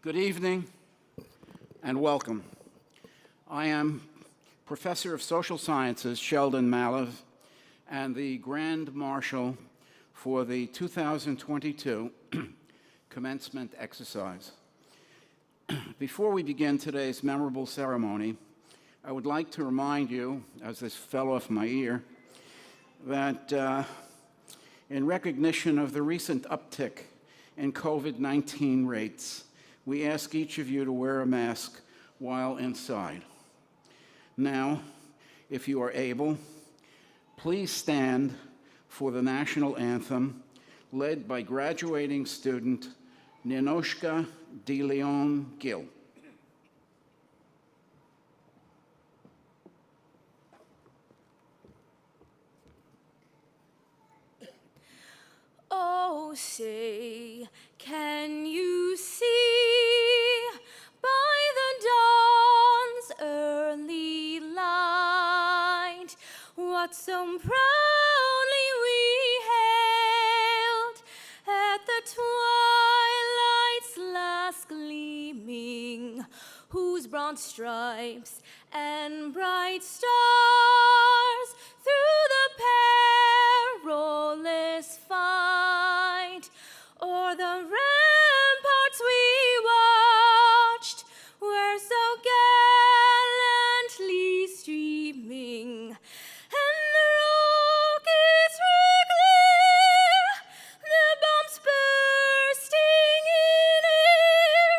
Good evening and welcome. I am Professor of Social Sciences Sheldon Malev and the Grand Marshal for the 2022 Commencement Exercise. Before we begin today's memorable ceremony, I would like to remind you, as this fell off my ear, that in recognition of the recent uptick in COVID-19 rates, we ask each of you to wear a mask while inside. Now, if you are able, please stand for the national anthem led by graduating student Ninoshka de Leon Gill. Oh, say, can you see by the dawn's early light what so proudly we hailed at the twilight's last gleaming, whose broad stripes and bright stars through the perilous fight o'er the ramparts we watched were so gallantly streaming, and the rockets were clear, the bombs bursting in air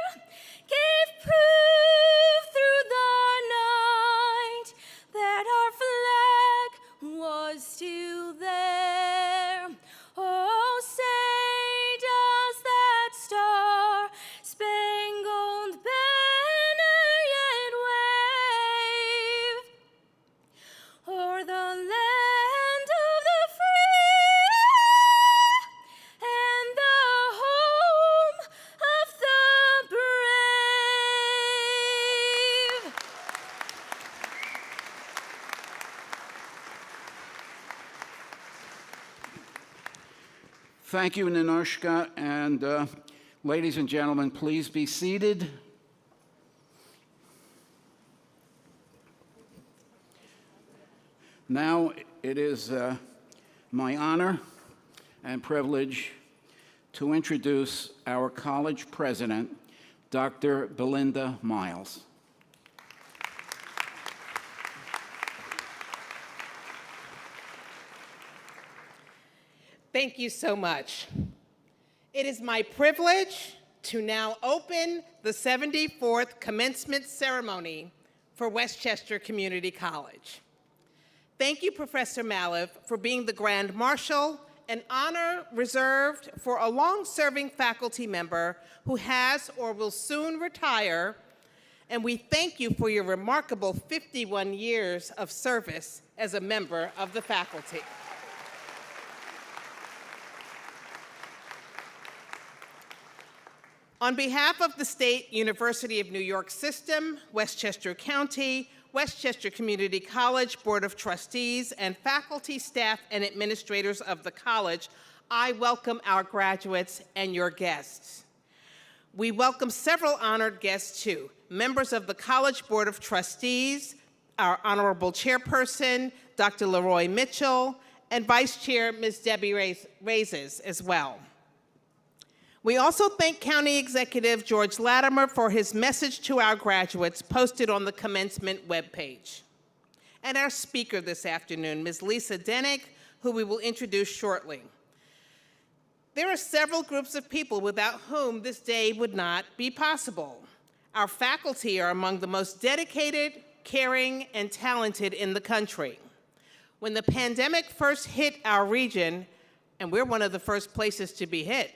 gave proof through the night that our flag was still there. Oh, say does that star-spangled banner yet wave o'er the land of the free and the home of the brave? Thank you, Ninoshka, and ladies and gentlemen, please be seated. Now it is my honor and privilege to introduce our college president, Dr. Belinda Miles. Thank you so much. It is my privilege to now open the 74th Commencement Ceremony for Westchester Community College. Thank you, Professor Malev, for being the Grand Marshal, an honor reserved for a long-serving faculty member who has or will soon retire, and we thank you for your remarkable 51 years of service as a member of the faculty. On behalf of the State University of New York System, Westchester County, Westchester Community College Board of Trustees, and faculty, staff, and administrators of the college, I welcome our graduates and your guests. We welcome several honored guests too, members of the College Board of Trustees, our Honorable Chairperson, Dr. Leroy Mitchell, and Vice Chair, Ms. Debbie Raises as well. We also thank County Executive George Latimer for his message to our graduates posted on the commencement webpage. And our speaker this afternoon, Ms. Lisa Denig, who we will introduce shortly. There are several groups of people without whom this day would not be possible. Our faculty are among the most dedicated, caring, and talented in the country. When the pandemic first hit our region, and we're one of the first places to be hit,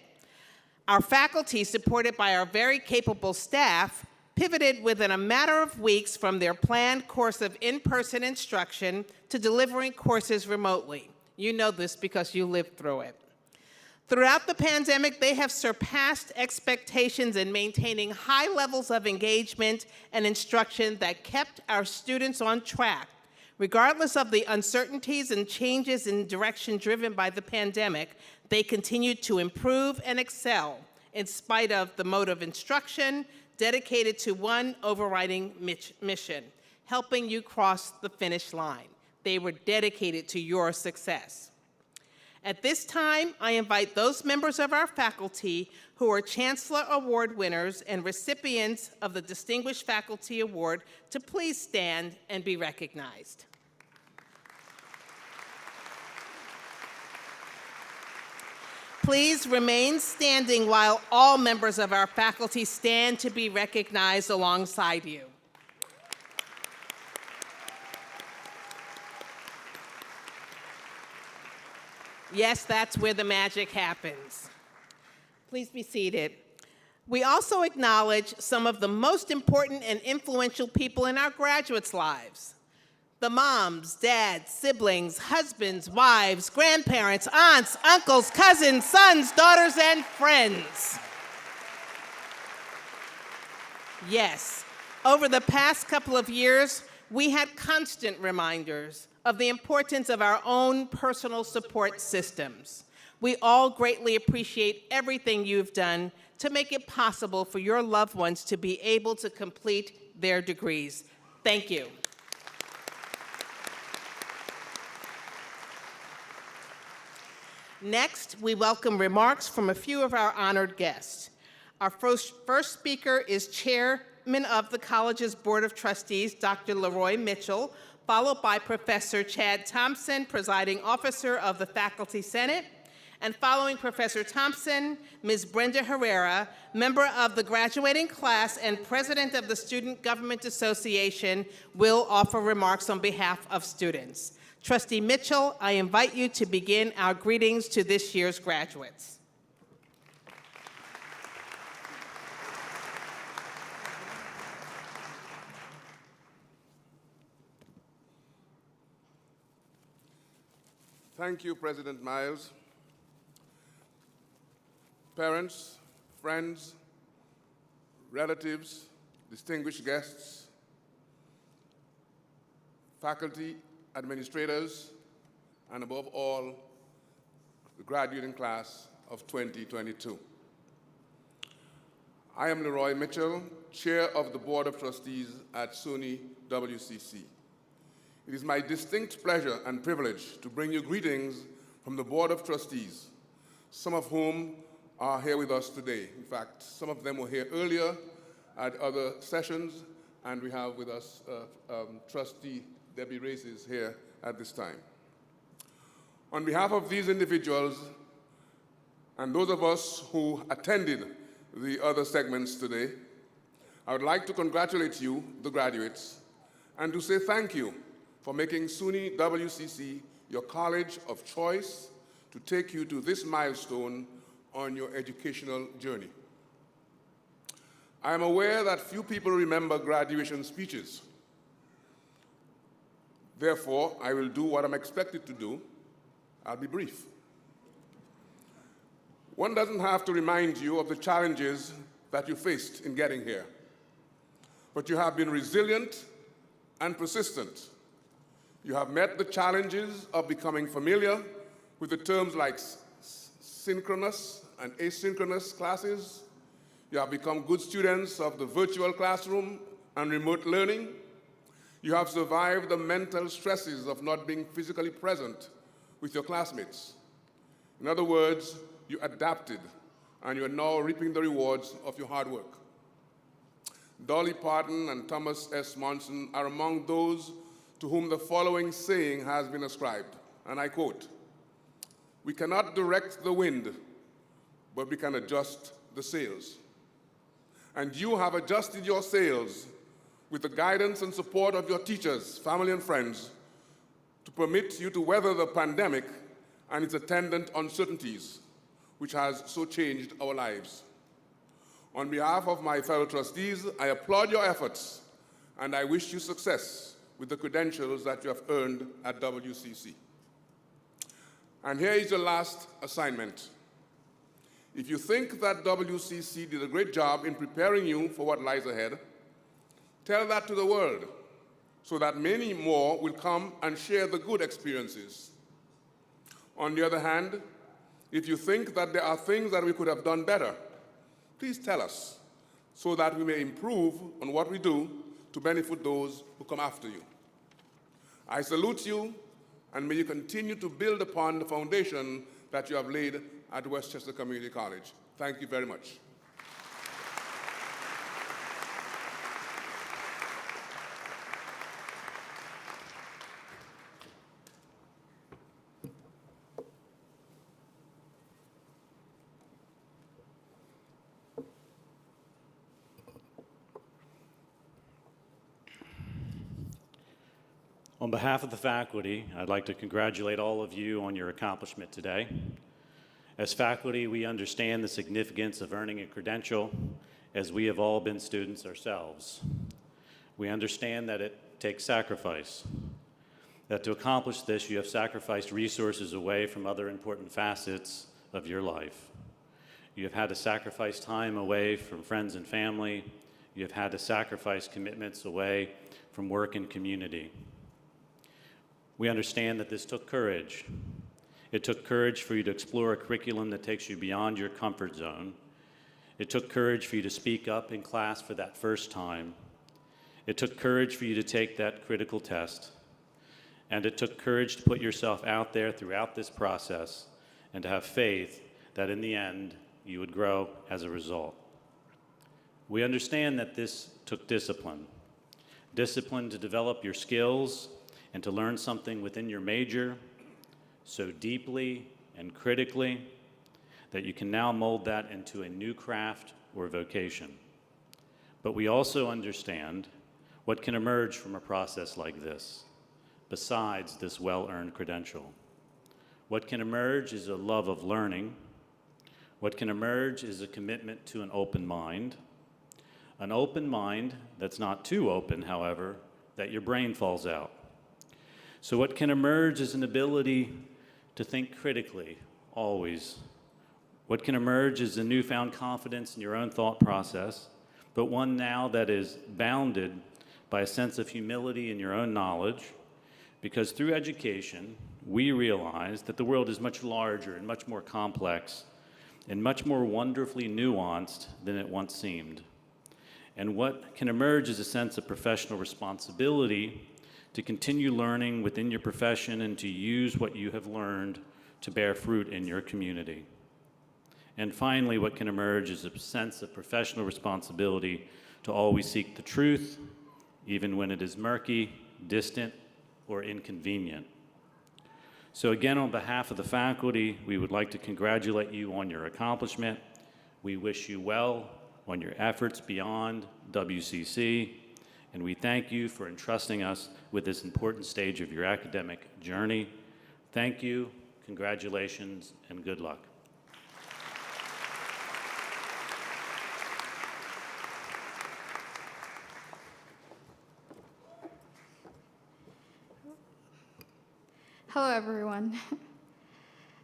our faculty, supported by our very capable staff, pivoted within a matter of weeks from their planned course of in-person instruction to delivering courses remotely. You know this because you lived through it. Throughout the pandemic, they have surpassed expectations in maintaining high levels of engagement and instruction that kept our students on track, regardless of the uncertainties and changes in direction driven by the pandemic. They continued to improve and excel in spite of the mode of instruction, dedicated to one overriding mission, helping you cross the finish line. They were dedicated to your success. At this time, I invite those members of our faculty who are Chancellor Award winners and recipients of the Distinguished Faculty Award to please stand and be recognized. Please remain standing while all members of our faculty stand to be recognized alongside you. Yes, that's where the magic happens. Please be seated. We also acknowledge some of the most important and influential people in our graduates' lives. The moms, dads, siblings, husbands, wives, grandparents, aunts, uncles, cousins, sons, daughters, and friends. Yes, over the past couple of years, we had constant reminders of the importance of our own personal support systems. We all greatly appreciate everything you've done to make it possible for your loved ones to be able to complete their degrees. Thank you. Next, we welcome remarks from a few of our honored guests. Our first speaker is Chairman of the college's Board of Trustees, Dr. Leroy Mitchell, followed by Professor Chad Thompson, Presiding Officer of the Faculty Senate, and following Professor Thompson, Ms. Brenda Herrera, member of the graduating class and President of the Student Government Association, will offer remarks on behalf of students. Trustee Mitchell, I invite you to begin our greetings to this year's graduates. Thank you, President Miles. Parents, friends, relatives, distinguished guests, faculty, administrators, and above all, the graduating class of 2022. I am Leroy Mitchell, Chair of the Board of Trustees at SUNY WCC. It is my distinct pleasure and privilege to bring you greetings from the Board of Trustees, some of whom are here with us today. In fact, some of them were here earlier at other sessions, and we have with us Trustee Debbie Races here at this time. On behalf of these individuals and those of us who attended the other segments today, I would like to congratulate you, the graduates, and to say thank you for making SUNY WCC your college of choice to take you to this milestone on your educational journey. I am aware that few people remember graduation speeches. Therefore, I will do what I'm expected to do. I'll be brief. One doesn't have to remind you of the challenges that you faced in getting here, but you have been resilient and persistent. You have met the challenges of becoming familiar with the terms like synchronous and asynchronous classes. You have become good students of the virtual classroom and remote learning. You have survived the mental stresses of not being physically present with your classmates. In other words, you adapted, and you are now reaping the rewards of your hard work. Dolly Parton and Thomas S. Monson are among those to whom the following saying has been ascribed, and I quote, "We cannot direct the wind, but we can adjust the sails." And you have adjusted your sails with the guidance and support of your teachers, family, and friends to permit you to weather the pandemic and its attendant uncertainties, which has so changed our lives. On behalf of my fellow trustees, I applaud your efforts, and I wish you success with the credentials that you have earned at WCC. And here is your last assignment. If you think that WCC did a great job in preparing you for what lies ahead, tell that to the world so that many more will come and share the good experiences. On the other hand, if you think that there are things that we could have done better, please tell us. so that we may improve on what we do to benefit those who come after you. I salute you, and may you continue to build upon the foundation that you have laid at Westchester Community College. Thank you very much. On behalf of the faculty, I'd like to congratulate all of you on your accomplishment today. As faculty, we understand the significance of earning a credential, as we have all been students ourselves. We understand that it takes sacrifice, that to accomplish this, you have sacrificed resources away from other important facets of your life. You have had to sacrifice time away from friends and family. You have had to sacrifice commitments away from work and community. We understand that this took courage. It took courage for you to explore a curriculum that takes you beyond your comfort zone. It took courage for you to speak up in class for that first time. It took courage for you to take that critical test. And it took courage to put yourself out there throughout this process and to have faith that in the end, you would grow as a result. We understand that this took discipline. Discipline to develop your skills and to learn something within your major so deeply and critically that you can now mold that into a new craft or vocation. But we also understand what can emerge from a process like this, besides this well-earned credential. What can emerge is a love of learning. What can emerge is a commitment to an open mind that's not too open, however, that your brain falls out. So what can emerge is an ability to think critically, always. What can emerge is a newfound confidence in your own thought process, but one now that is bounded by a sense of humility in your own knowledge, because through education, we realize that the world is much larger and much more complex and much more wonderfully nuanced than it once seemed. And what can emerge is a sense of professional responsibility to continue learning within your profession and to use what you have learned to bear fruit in your community. And finally, what can emerge is a sense of professional responsibility to always seek the truth, even when it is murky, distant, or inconvenient. So again, on behalf of the faculty, we would like to congratulate you on your accomplishment. We wish you well on your efforts beyond WCC, and we thank you for entrusting us with this important stage of your academic journey. Thank you, congratulations, and good luck. Hello, everyone.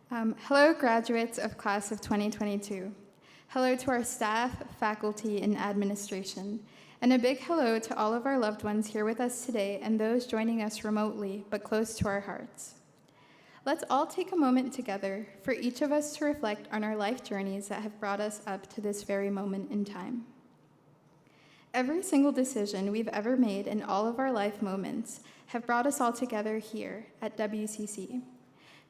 Hello, graduates of class of 2022. Hello to our staff, faculty, and administration. And a big hello to all of our loved ones here with us today and those joining us remotely but close to our hearts. Let's all take a moment together for each of us to reflect on our life journeys that have brought us up to this very moment in time. Every single decision we've ever made in all of our life moments have brought us all together here at WCC.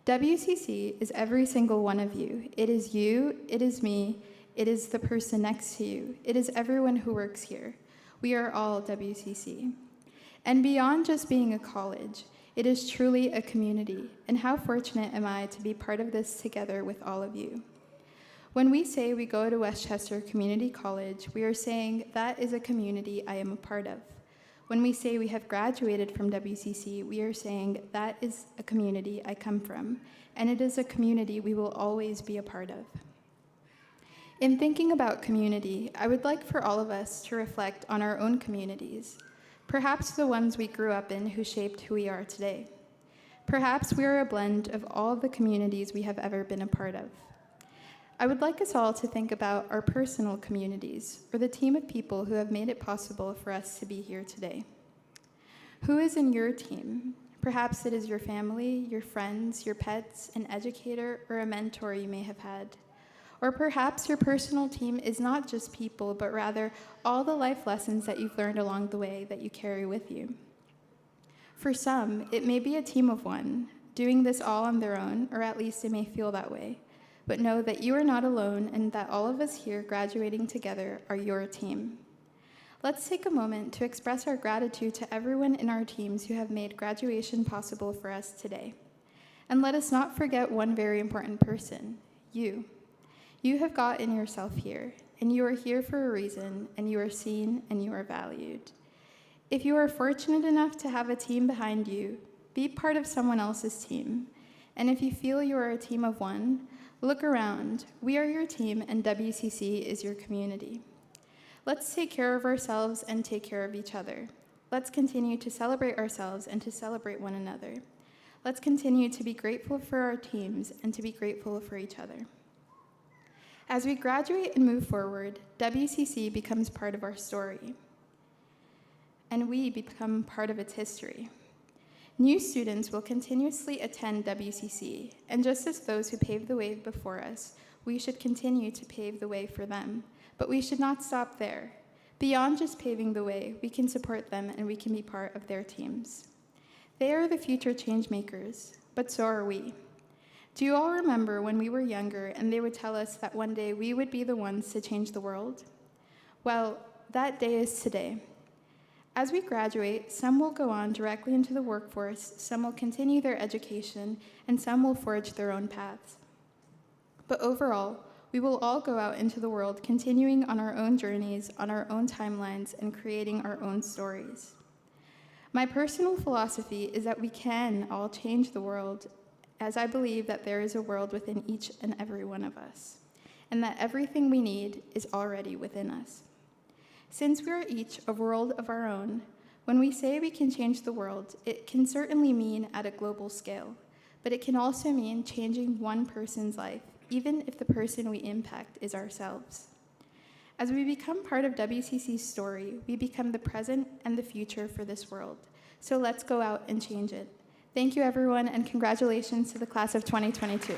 WCC is every single one of you. It is you, it is me, it is the person next to you, it is everyone who works here. We are all WCC. And beyond just being a college, it is truly a community, and how fortunate am I to be part of this together with all of you. When we say we go to Westchester Community College, we are saying that is a community I am a part of. When we say we have graduated from WCC, we are saying that is a community I come from, and it is a community we will always be a part of. In thinking about community, I would like for all of us to reflect on our own communities, perhaps the ones we grew up in who shaped who we are today. Perhaps we are a blend of all the communities we have ever been a part of. I would like us all to think about our personal communities, or the team of people who have made it possible for us to be here today. Who is in your team? Perhaps it is your family, your friends, your pets, an educator, or a mentor you may have had. Or perhaps your personal team is not just people, but rather all the life lessons that you've learned along the way that you carry with you. For some, it may be a team of one, doing this all on their own, or at least it may feel that way. But know that you are not alone and that all of us here graduating together are your team. Let's take a moment to express our gratitude to everyone in our teams who have made graduation possible for us today. And let us not forget one very important person, you. You have gotten yourself here, and you are here for a reason, and you are seen and you are valued. If you are fortunate enough to have a team behind you, be part of someone else's team. And if you feel you are a team of one, look around. We are your team, and WCC is your community. Let's take care of ourselves and take care of each other. Let's continue to celebrate ourselves and to celebrate one another. Let's continue to be grateful for our teams and to be grateful for each other. As we graduate and move forward, WCC becomes part of our story, and we become part of its history. New students will continuously attend WCC, and just as those who paved the way before us, we should continue to pave the way for them. But we should not stop there. Beyond just paving the way, we can support them and we can be part of their teams. They are the future change makers, but so are we. Do you all remember when we were younger and they would tell us that one day we would be the ones to change the world? Well, that day is today. As we graduate, some will go on directly into the workforce, some will continue their education, and some will forge their own paths. But overall, we will all go out into the world continuing on our own journeys, on our own timelines, and creating our own stories. My personal philosophy is that we can all change the world, as I believe that there is a world within each and every one of us, and that everything we need is already within us. Since we are each a world of our own, when we say we can change the world, it can certainly mean at a global scale, but it can also mean changing one person's life, even if the person we impact is ourselves. As we become part of WCC's story, we become the present and the future for this world. So let's go out and change it. Thank you, everyone, and congratulations to the class of 2022.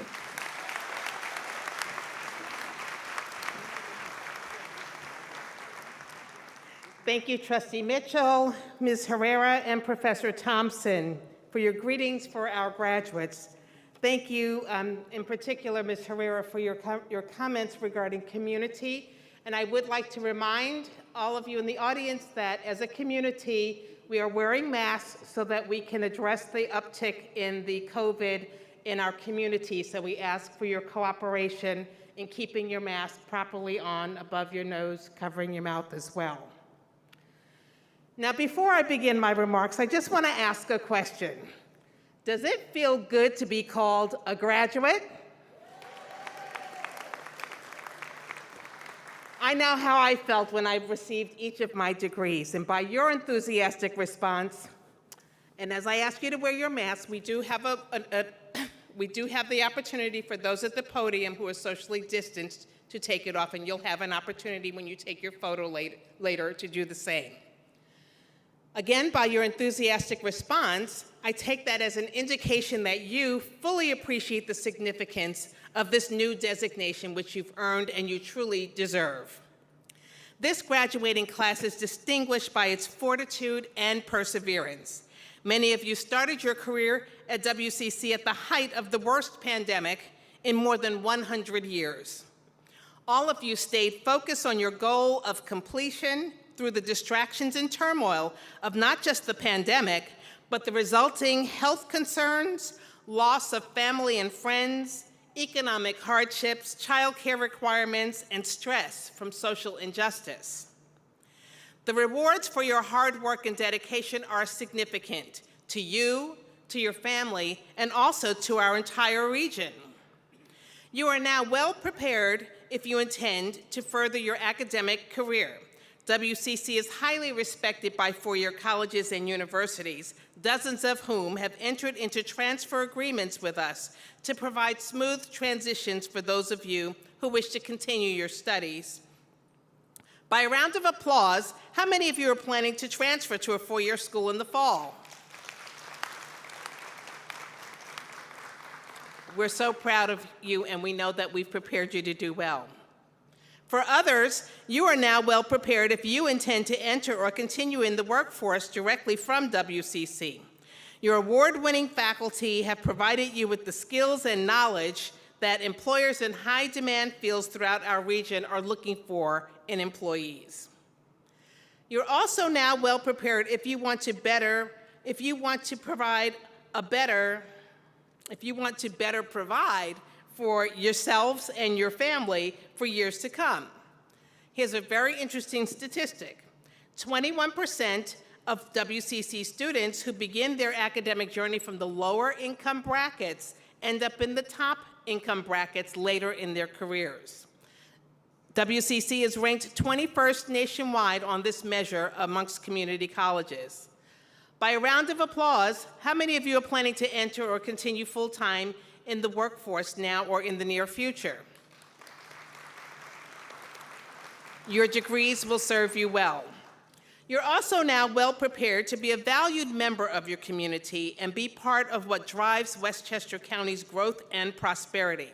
Thank you, Trustee Mitchell, Ms. Herrera, and Professor Thompson for your greetings for our graduates. Thank you, in particular, Ms. Herrera, for your comments regarding community. And I would like to remind all of you in the audience that as a community, we are wearing masks so that we can address the uptick in the COVID in our community. So we ask for your cooperation in keeping your mask properly on above your nose, covering your mouth as well. Now, before I begin my remarks, I just want to ask a question. Does it feel good to be called a graduate? I know how I felt when I received each of my degrees, and by your enthusiastic response, and as I ask you to wear your mask, we do have the opportunity for those at the podium who are socially distanced to take it off, and you'll have an opportunity when you take your photo later to do the same. Again, by your enthusiastic response, I take that as an indication that you fully appreciate the significance of this new designation, which you've earned and you truly deserve. This graduating class is distinguished by its fortitude and perseverance. Many of you started your career at WCC at the height of the worst pandemic in more than 100 years. All of you stayed focused on your goal of completion through the distractions and turmoil of not just the pandemic, but the resulting health concerns, loss of family and friends, economic hardships, childcare requirements, and stress from social injustice. The rewards for your hard work and dedication are significant to you, to your family, and also to our entire region. You are now well prepared if you intend to further your academic career. WCC is highly respected by four-year colleges and universities, dozens of whom have entered into transfer agreements with us to provide smooth transitions for those of you who wish to continue your studies. By a round of applause, how many of you are planning to transfer to a four-year school in the fall? We're so proud of you, and we know that we've prepared you to do well. For others, you are now well prepared if you intend to enter or continue in the workforce directly from WCC. Your award-winning faculty have provided you with the skills and knowledge that employers in high-demand fields throughout our region are looking for in employees. You're also now well prepared if you want to better provide for yourselves and your family for years to come. Here's a very interesting statistic. 21% of WCC students who begin their academic journey from the lower income brackets end up in the top income brackets later in their careers. WCC is ranked 21st nationwide on this measure amongst community colleges. By a round of applause, how many of you are planning to enter or continue full-time in the workforce now or in the near future? Your degrees will serve you well. You're also now well prepared to be a valued member of your community and be part of what drives Westchester County's growth and prosperity.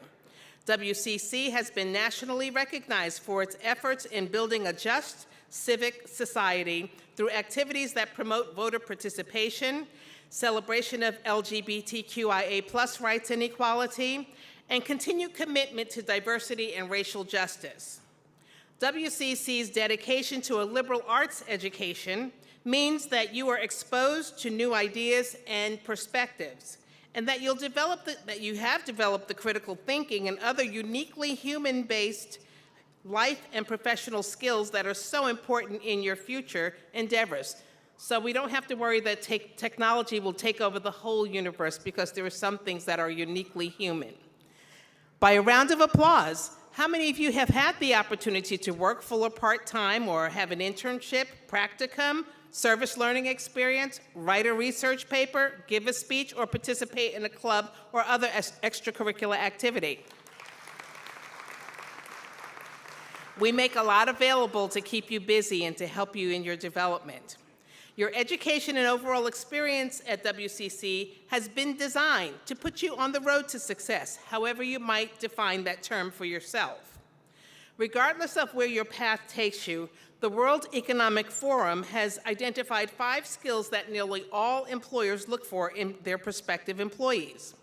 WCC has been nationally recognized for its efforts in building a just civic society through activities that promote voter participation, celebration of LGBTQIA+ rights and equality, and continued commitment to diversity and racial justice. WCC's dedication to a liberal arts education means that you are exposed to new ideas and perspectives, and that you have developed the critical thinking and other uniquely human-based life and professional skills that are so important in your future endeavors. So we don't have to worry that technology will take over the whole universe, because there are some things that are uniquely human. By a round of applause, how many of you have had the opportunity to work full or part-time, or have an internship, practicum, service learning experience, write a research paper, give a speech, or participate in a club or other extracurricular activity? We make a lot available to keep you busy and to help you in your development. Your education and overall experience at WCC has been designed to put you on the road to success, however you might define that term for yourself. Regardless of where your path takes you, the World Economic Forum has identified 5 skills that nearly all employers look for in their prospective employees.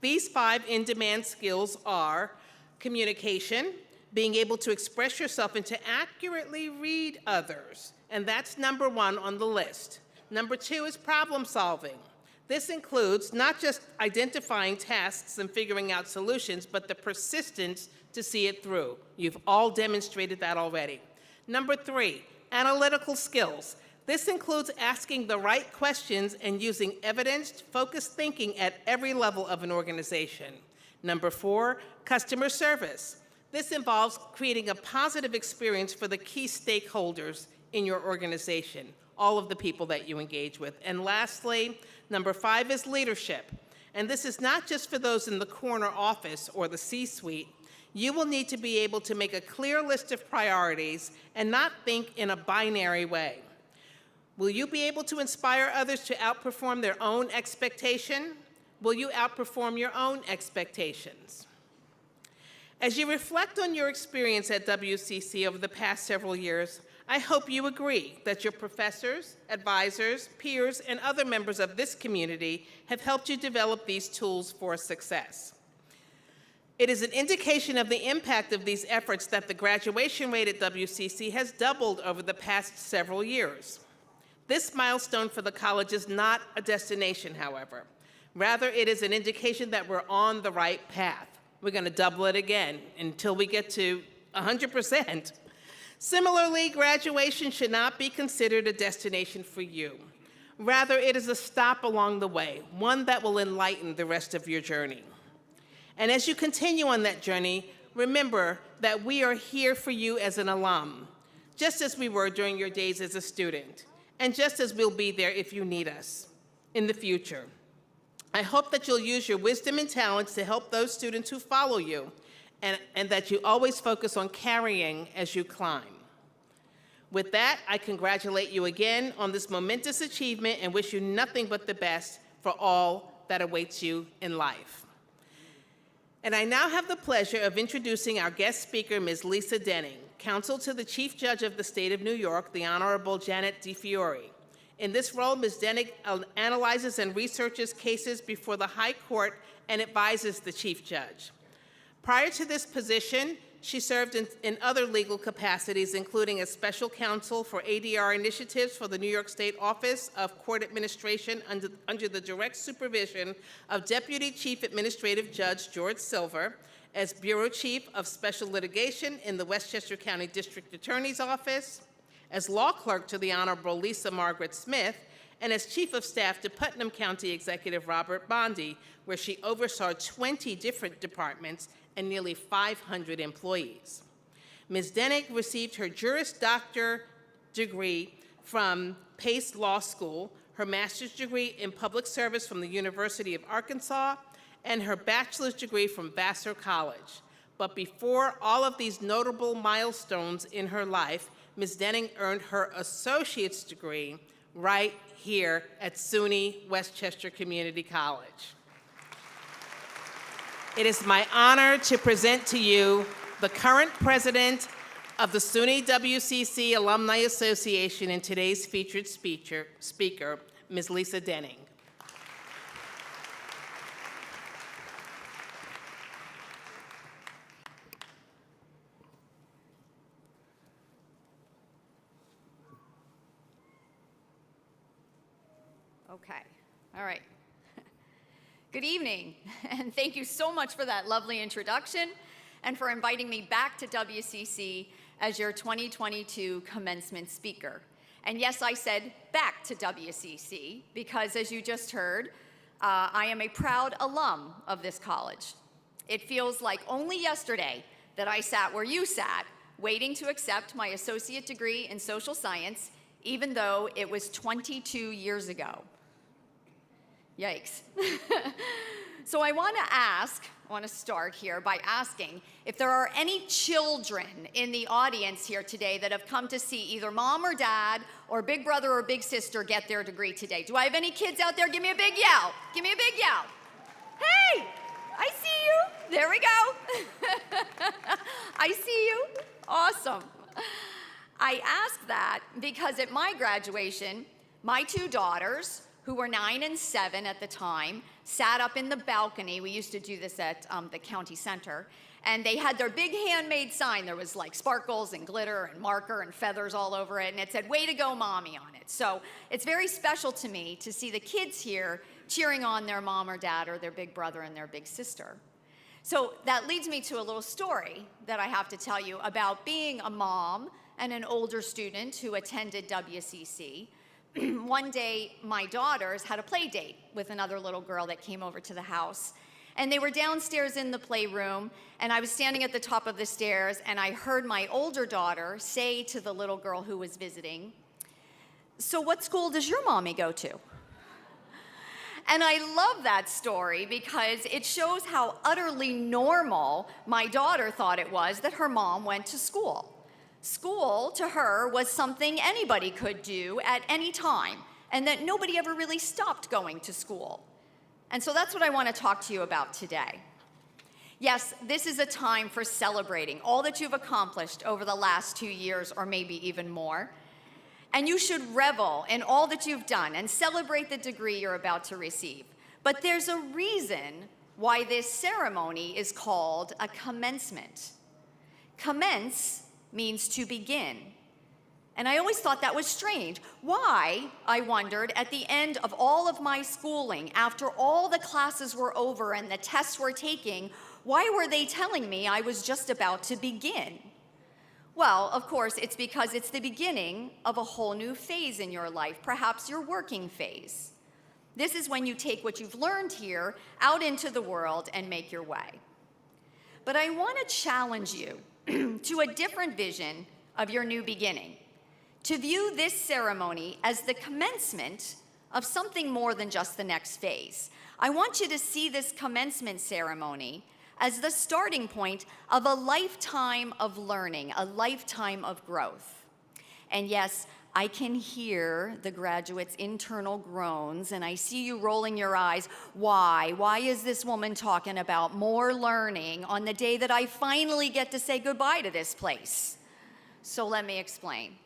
These 5 in-demand skills are communication, being able to express yourself and to accurately read others, and that's number 1 on the list. Number 2 is problem solving. This includes not just identifying tasks and figuring out solutions, but the persistence to see it through. You've all demonstrated that already. Number 3, analytical skills. This includes asking the right questions and using evidence, focused thinking at every level of an organization. Number 4, customer service. This involves creating a positive experience for the key stakeholders in your organization, all of the people that you engage with. And lastly, number 5 is leadership. And this is not just for those in the corner office or the C-suite. You will need to be able to make a clear list of priorities and not think in a binary way. Will you be able to inspire others to outperform their own expectation? Will you outperform your own expectations? As you reflect on your experience at WCC over the past several years, I hope you agree that your professors, advisors, peers, and other members of this community have helped you develop these tools for success. It is an indication of the impact of these efforts that the graduation rate at WCC has doubled over the past several years. This milestone for the college is not a destination, however. Rather, it is an indication that we're on the right path. We're going to double it again until we get to 100%. Similarly, graduation should not be considered a destination for you. Rather, it is a stop along the way, one that will enlighten the rest of your journey. And as you continue on that journey, remember that we are here for you as an alum, just as we were during your days as a student, and just as we'll be there if you need us in the future. I hope that you'll use your wisdom and talents to help those students who follow you, and that you always focus on carrying as you climb. With that, I congratulate you again on this momentous achievement and wish you nothing but the best for all that awaits you in life. And I now have the pleasure of introducing our guest speaker, Ms. Lisa Denning, counsel to the Chief Judge of the State of New York, the Honorable Janet DeFiore. In this role, Ms. Denning analyzes and researches cases before the High Court and advises the Chief Judge. Prior to this position, she served in other legal capacities, including as special counsel for ADR initiatives for the New York State Office of Court Administration under the direct supervision of Deputy Chief Administrative Judge George Silver, as Bureau Chief of Special Litigation in the Westchester County District Attorney's Office, as law clerk to the Honorable Lisa Margaret Smith, and as Chief of Staff to Putnam County Executive Robert Bondi, where she oversaw 20 different departments and nearly 500 employees. Ms. Denning received her Juris Doctor degree from Pace Law School, her master's degree in public service from the University of Arkansas, and her bachelor's degree from Vassar College. But before all of these notable milestones in her life, Ms. Denning earned her associate's degree right here at SUNY Westchester Community College. It is my honor to present to you the current president of the SUNY WCC Alumni Association and today's featured speaker, Ms. Lisa Denning. Okay, all right. Good evening, and thank you so much for that lovely introduction and for inviting me back to WCC as your 2022 commencement speaker. And yes, I said back to WCC because, as you just heard, I am a proud alum of this college. It feels like only yesterday that I sat where you sat, waiting to accept my associate degree in social science, even though it was 22 years ago. Yikes. So I want to start here by asking if there are any children in the audience here today that have come to see either mom or dad or big brother or big sister get their degree today. Do I have any kids out there? Give me a big yell. Give me a big yell. Hey, I see you. There we go. I see you. Awesome. I ask that because at my graduation, my two daughters, who were 9 and 7 at the time, sat up in the balcony. We used to do this at the county center. And they had their big handmade sign. There was like sparkles and glitter and marker and feathers all over it. And it said, "Way to go, Mommy," on it. So it's very special to me to see the kids here cheering on their mom or dad or their big brother and their big sister. So that leads me to a little story that I have to tell you about being a mom and an older student who attended WCC. One day, my daughters had a play date with another little girl that came over to the house. And they were downstairs in the playroom, and I was standing at the top of the stairs, and I heard my older daughter say to the little girl who was visiting, "So what school does your mommy go to?" And I love that story because it shows how utterly normal my daughter thought it was that her mom went to school. School, to her, was something anybody could do at any time, and that nobody ever really stopped going to school. And so that's what I want to talk to you about today. Yes, this is a time for celebrating all that you've accomplished over the last 2 years, or maybe even more. And you should revel in all that you've done and celebrate the degree you're about to receive. But there's a reason why this ceremony is called a commencement. Commence means to begin. And I always thought that was strange. Why, I wondered, at the end of all of my schooling, after all the classes were over and the tests were taking, why were they telling me I was just about to begin? Well, of course, it's because it's the beginning of a whole new phase in your life, perhaps your working phase. This is when you take what you've learned here out into the world and make your way. But I want to challenge you to a different vision of your new beginning, to view this ceremony as the commencement of something more than just the next phase. I want you to see this commencement ceremony as the starting point of a lifetime of learning, a lifetime of growth. And yes, I can hear the graduates' internal groans, and I see you rolling your eyes. Why? Why is this woman talking about more learning on the day that I finally get to say goodbye to this place? So let me explain.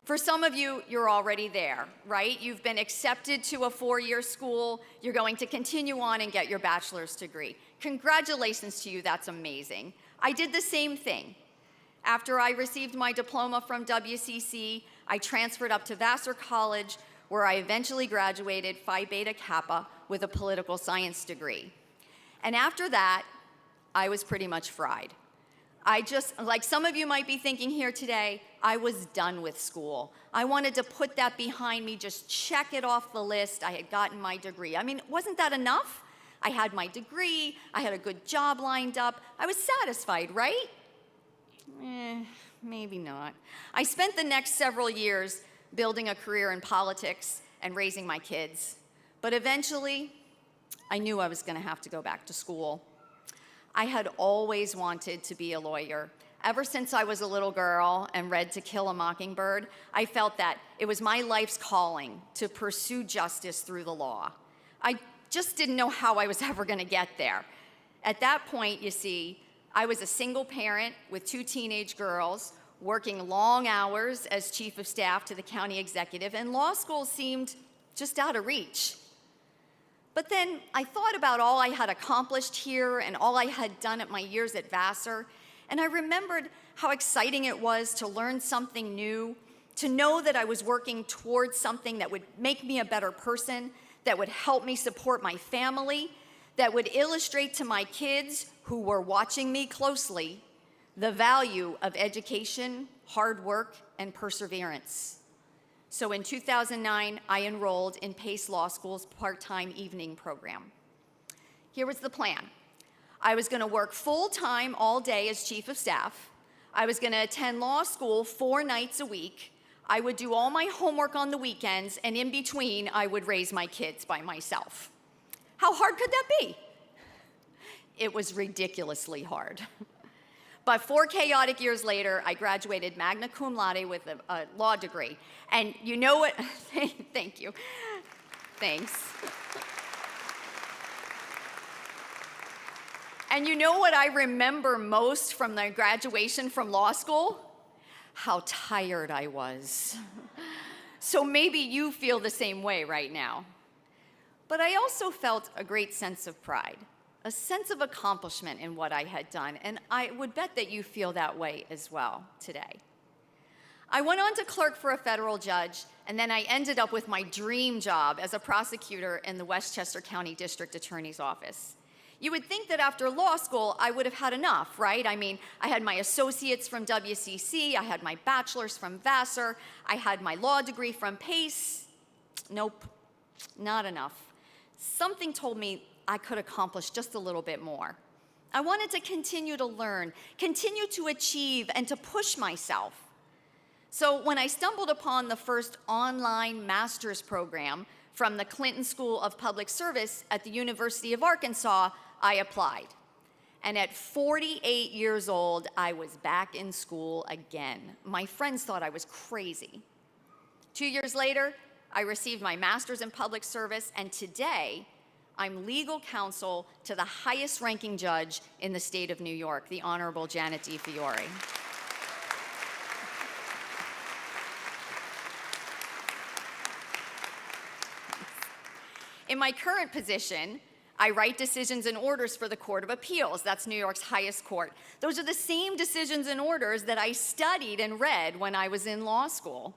For some of you, you're already there, right? You've been accepted to a 4-year school. You're going to continue on and get your bachelor's degree. Congratulations to you, that's amazing. I did the same thing. After I received my diploma from WCC, I transferred up to Vassar College, where I eventually graduated Phi Beta Kappa with a political science degree. And after that, I was pretty much fried. Like some of you might be thinking here today, I was done with school. I wanted to put that behind me, just check it off the list. I had gotten my degree. I mean, wasn't that enough? I had my degree, I had a good job lined up. I was satisfied, right? Maybe not. I spent the next several years building a career in politics and raising my kids. But eventually, I knew I was going to have to go back to school. I had always wanted to be a lawyer. Ever since I was a little girl and read To Kill a Mockingbird, I felt that it was my life's calling to pursue justice through the law. I just didn't know how I was ever going to get there. At that point, you see, I was a single parent with 2 teenage girls, working long hours as chief of staff to the county executive, and law school seemed just out of reach. But then I thought about all I had accomplished here and all I had done at my years at Vassar, and I remembered how exciting it was to learn something new, to know that I was working towards something that would make me a better person, that would help me support my family, that would illustrate to my kids, who were watching me closely, the value of education, hard work, and perseverance. So in 2009, I enrolled in Pace Law School's part-time evening program. Here was the plan. I was going to work full-time all day as chief of staff. I was going to attend law school 4 nights a week. I would do all my homework on the weekends, and in between, I would raise my kids by myself. How hard could that be? It was ridiculously hard. But 4 chaotic years later, I graduated magna cum laude with a law degree. And you know what? Thank you. Thanks. And you know what I remember most from the graduation from law school? How tired I was. So maybe you feel the same way right now. But I also felt a great sense of pride, a sense of accomplishment in what I had done, and I would bet that you feel that way as well today. I went on to clerk for a federal judge, and then I ended up with my dream job as a prosecutor in the Westchester County District Attorney's Office. You would think that after law school, I would have had enough, right? I mean, I had my associates from WCC, I had my bachelor's from Vassar, I had my law degree from Pace. Nope, not enough. Something told me I could accomplish just a little bit more. I wanted to continue to learn, continue to achieve, and to push myself. So when I stumbled upon the first online master's program from the Clinton School of Public Service at the University of Arkansas, I applied. And at 48 years old, I was back in school again. My friends thought I was crazy. 2 years later, I received my master's in public service, and today, I'm legal counsel to the highest ranking judge in the state of New York, the Honorable Janet D. Fiore. In my current position, I write decisions and orders for the Court of Appeals. That's New York's highest court. Those are the same decisions and orders that I studied and read when I was in law school.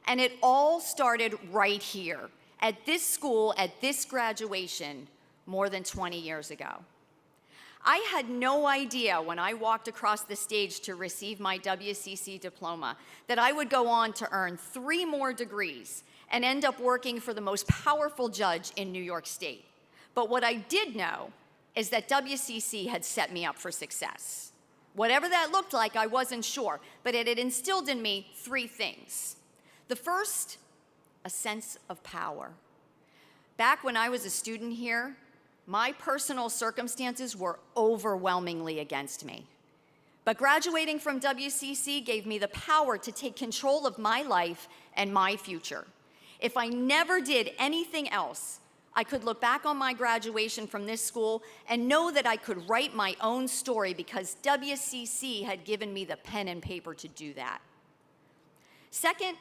And it all started right here, at this school, at this graduation, more than 20 years ago. I had no idea when I walked across the stage to receive my WCC diploma that I would go on to earn 3 more degrees and end up working for the most powerful judge in New York State. But what I did know is that WCC had set me up for success. Whatever that looked like, I wasn't sure, but it had instilled in me 3 things. The first, a sense of power. Back when I was a student here, my personal circumstances were overwhelmingly against me. But graduating from WCC gave me the power to take control of my life and my future. If I never did anything else, I could look back on my graduation from this school and know that I could write my own story because WCC had given me the pen and paper to do that. Second,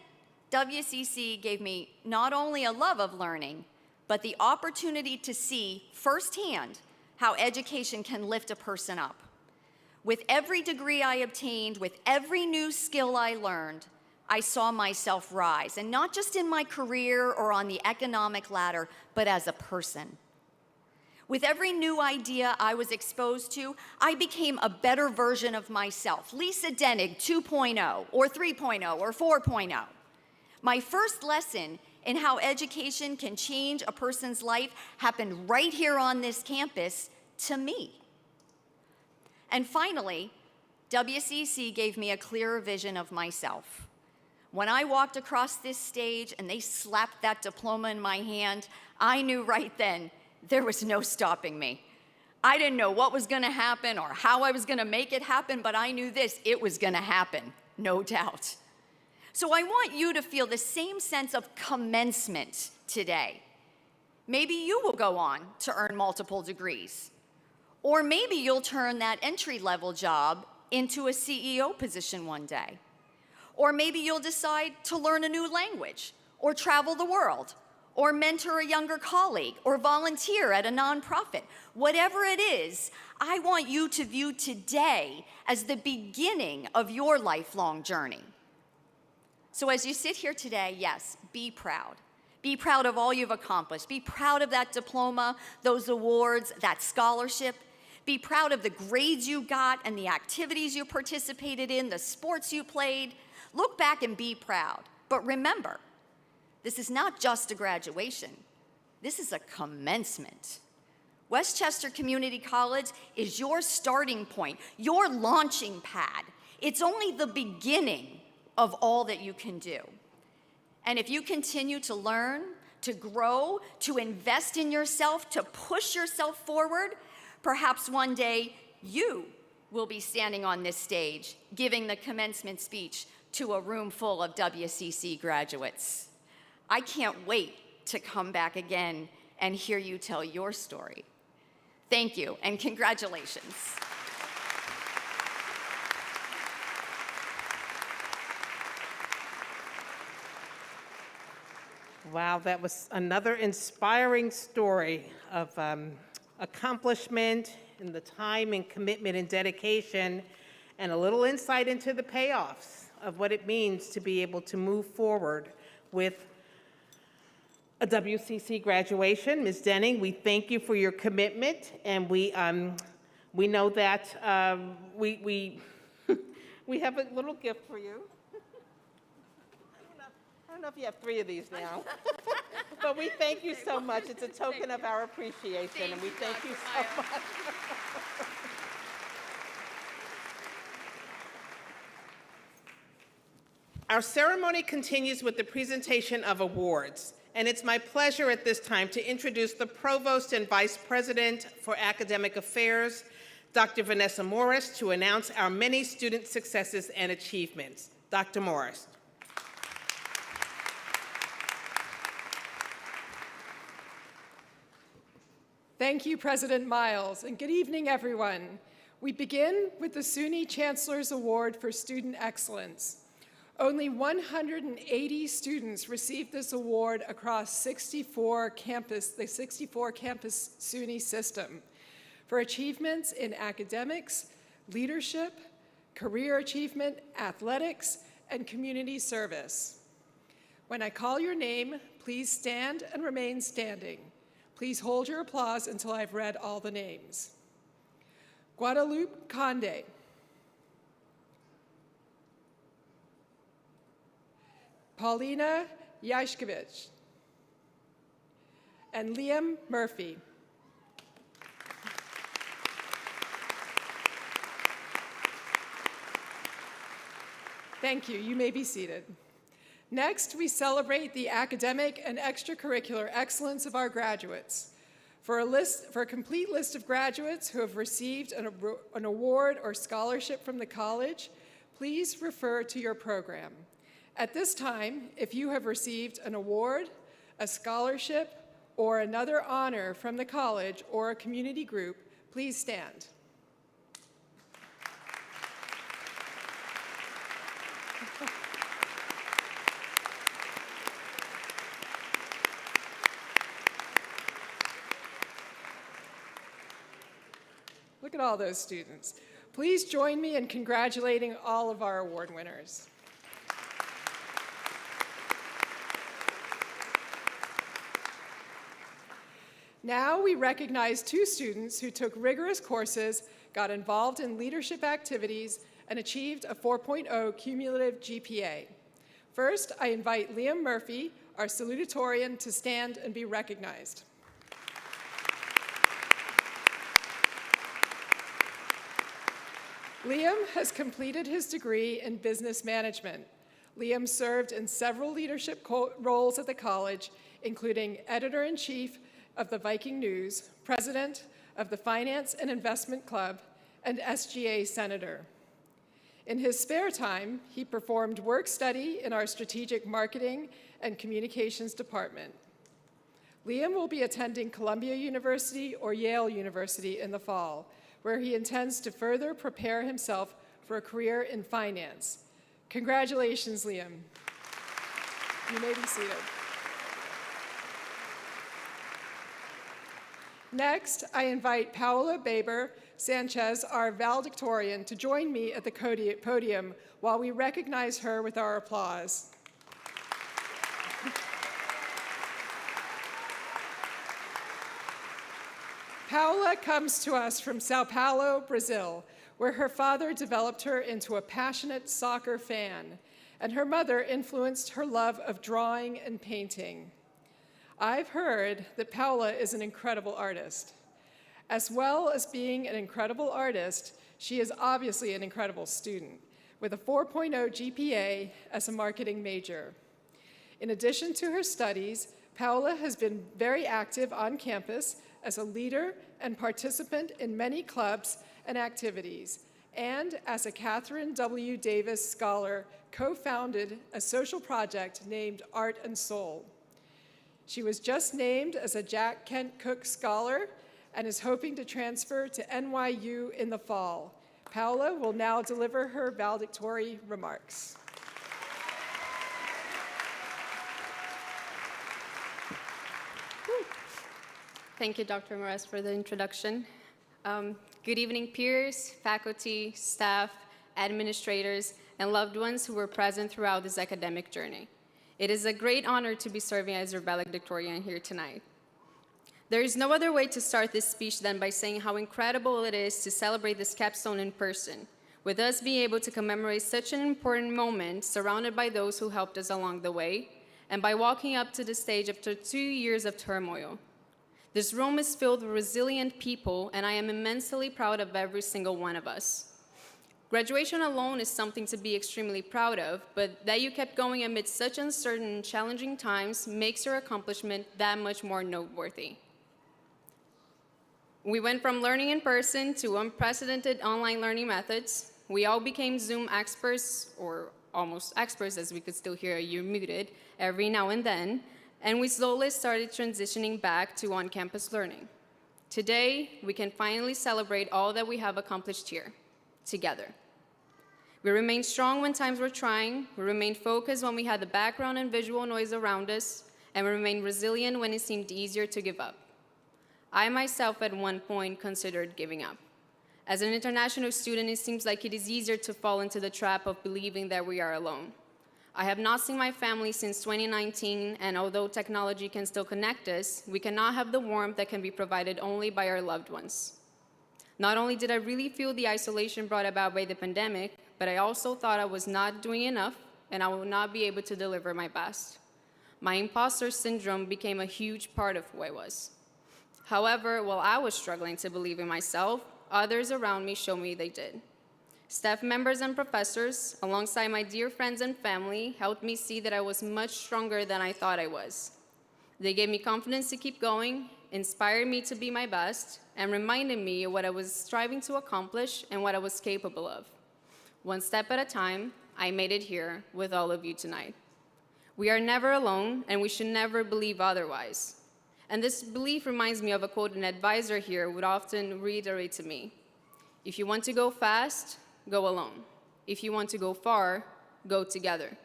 WCC gave me not only a love of learning, but the opportunity to see firsthand how education can lift a person up. With every degree I obtained, with every new skill I learned, I saw myself rise, and not just in my career or on the economic ladder, but as a person. With every new idea I was exposed to, I became a better version of myself, Lisa Denig 2.0, or 3.0, or 4.0. My first lesson in how education can change a person's life happened right here on this campus to me. And finally, WCC gave me a clearer vision of myself. When I walked across this stage and they slapped that diploma in my hand, I knew right then there was no stopping me. I didn't know what was going to happen or how I was going to make it happen, but I knew this, it was going to happen, no doubt. So I want you to feel the same sense of commencement today. Maybe you will go on to earn multiple degrees. Or maybe you'll turn that entry-level job into a CEO position one day. Or maybe you'll decide to learn a new language, or travel the world, or mentor a younger colleague, or volunteer at a nonprofit. Whatever it is, I want you to view today as the beginning of your lifelong journey. So as you sit here today, yes, be proud. Be proud of all you've accomplished. Be proud of that diploma, those awards, that scholarship. Be proud of the grades you got and the activities you participated in, the sports you played. Look back and be proud. But remember, this is not just a graduation. This is a commencement. Westchester Community College is your starting point, your launching pad. It's only the beginning of all that you can do. And if you continue to learn, to grow, to invest in yourself, to push yourself forward, perhaps one day you will be standing on this stage giving the commencement speech to a room full of WCC graduates. I can't wait to come back again and hear you tell your story. Thank you, and congratulations. Wow, that was another inspiring story of accomplishment and the time and commitment and dedication, and a little insight into the payoffs of what it means to be able to move forward with a WCC graduation. Ms. Denning, we thank you for your commitment, and we know that we have a little gift for you. I don't know if you have 3 of these now, but we thank you so much. It's a token of our appreciation, and we thank you so much. Our ceremony continues with the presentation of awards, and it's my pleasure at this time to introduce the Provost and Vice President for Academic Affairs, Dr. Vanessa Morris, to announce our many student successes and achievements. Dr. Morris. Thank you, President Miles, and good evening, everyone. We begin with the SUNY Chancellor's Award for Student Excellence. Only 180 students received this award across the 64 campus SUNY system for achievements in academics, leadership, career achievement, athletics, and community service. When I call your name, please stand and remain standing. Please hold your applause until I've read all the names. Guadalupe Conde. Paulina Yashkevich. And Liam Murphy. Thank you. You may be seated. Next, we celebrate the academic and extracurricular excellence of our graduates. For a complete list of graduates who have received an award or scholarship from the college, please refer to your program. At this time, if you have received an award, a scholarship, or another honor from the college or a community group, please stand. Look at all those students. Please join me in congratulating all of our award winners. Now we recognize 2 students who took rigorous courses, got involved in leadership activities, and achieved a 4.0 cumulative GPA. First, I invite Liam Murphy, our salutatorian, to stand and be recognized. Liam has completed his degree in business management. Liam served in several leadership roles at the college, including editor-in-chief of the Viking News, president of the Finance and Investment Club, and SGA senator. In his spare time, he performed work study in our strategic marketing and communications department. Liam will be attending Columbia University or Yale University in the fall, where he intends to further prepare himself for a career in finance. Congratulations, Liam. You may be seated. Next, I invite Paola Baber Sanchez, our valedictorian, to join me at the podium while we recognize her with our applause. Paola comes to us from Sao Paulo, Brazil, where her father developed her into a passionate soccer fan, and her mother influenced her love of drawing and painting. I've heard that Paola is an incredible artist. As well as being an incredible artist, she is obviously an incredible student, with a 4.0 GPA as a marketing major. In addition to her studies, Paola has been very active on campus as a leader and participant in many clubs and activities, and as a Catherine W. Davis Scholar, co-founded a social project named Art and Soul. She was just named as a Jack Kent Cooke Scholar and is hoping to transfer to NYU in the fall. Paola will now deliver her valedictory remarks. Thank you, Dr. Moraes, for the introduction. Good evening, peers, faculty, staff, administrators, and loved ones who were present throughout this academic journey. It is a great honor to be serving as your valedictorian here tonight. There is no other way to start this speech than by saying how incredible it is to celebrate this capstone in person, with us being able to commemorate such an important moment surrounded by those who helped us along the way, and by walking up to the stage after 2 years of turmoil. This room is filled with resilient people, and I am immensely proud of every single one of us. Graduation alone is something to be extremely proud of, but that you kept going amid such uncertain and challenging times makes your accomplishment that much more noteworthy. We went from learning in person to unprecedented online learning methods. We all became Zoom experts, or almost experts, as we could still hear you muted every now and then, and we slowly started transitioning back to on-campus learning. Today, we can finally celebrate all that we have accomplished here, together. We remained strong when times were trying, we remained focused when we had the background and visual noise around us, and we remained resilient when it seemed easier to give up. I myself at one point considered giving up. As an international student, it seems like it is easier to fall into the trap of believing that we are alone. I have not seen my family since 2019, and although technology can still connect us, we cannot have the warmth that can be provided only by our loved ones. Not only did I really feel the isolation brought about by the pandemic, but I also thought I was not doing enough and I would not be able to deliver my best. My imposter syndrome became a huge part of who I was. However, while I was struggling to believe in myself, others around me showed me they did. Staff members and professors, alongside my dear friends and family, helped me see that I was much stronger than I thought I was. They gave me confidence to keep going, inspired me to be my best, and reminded me of what I was striving to accomplish and what I was capable of. One step at a time, I made it here with all of you tonight. We are never alone, and we should never believe otherwise. And this belief reminds me of a quote an advisor here would often reiterate to me. If you want to go fast, go alone. If you want to go far, go together.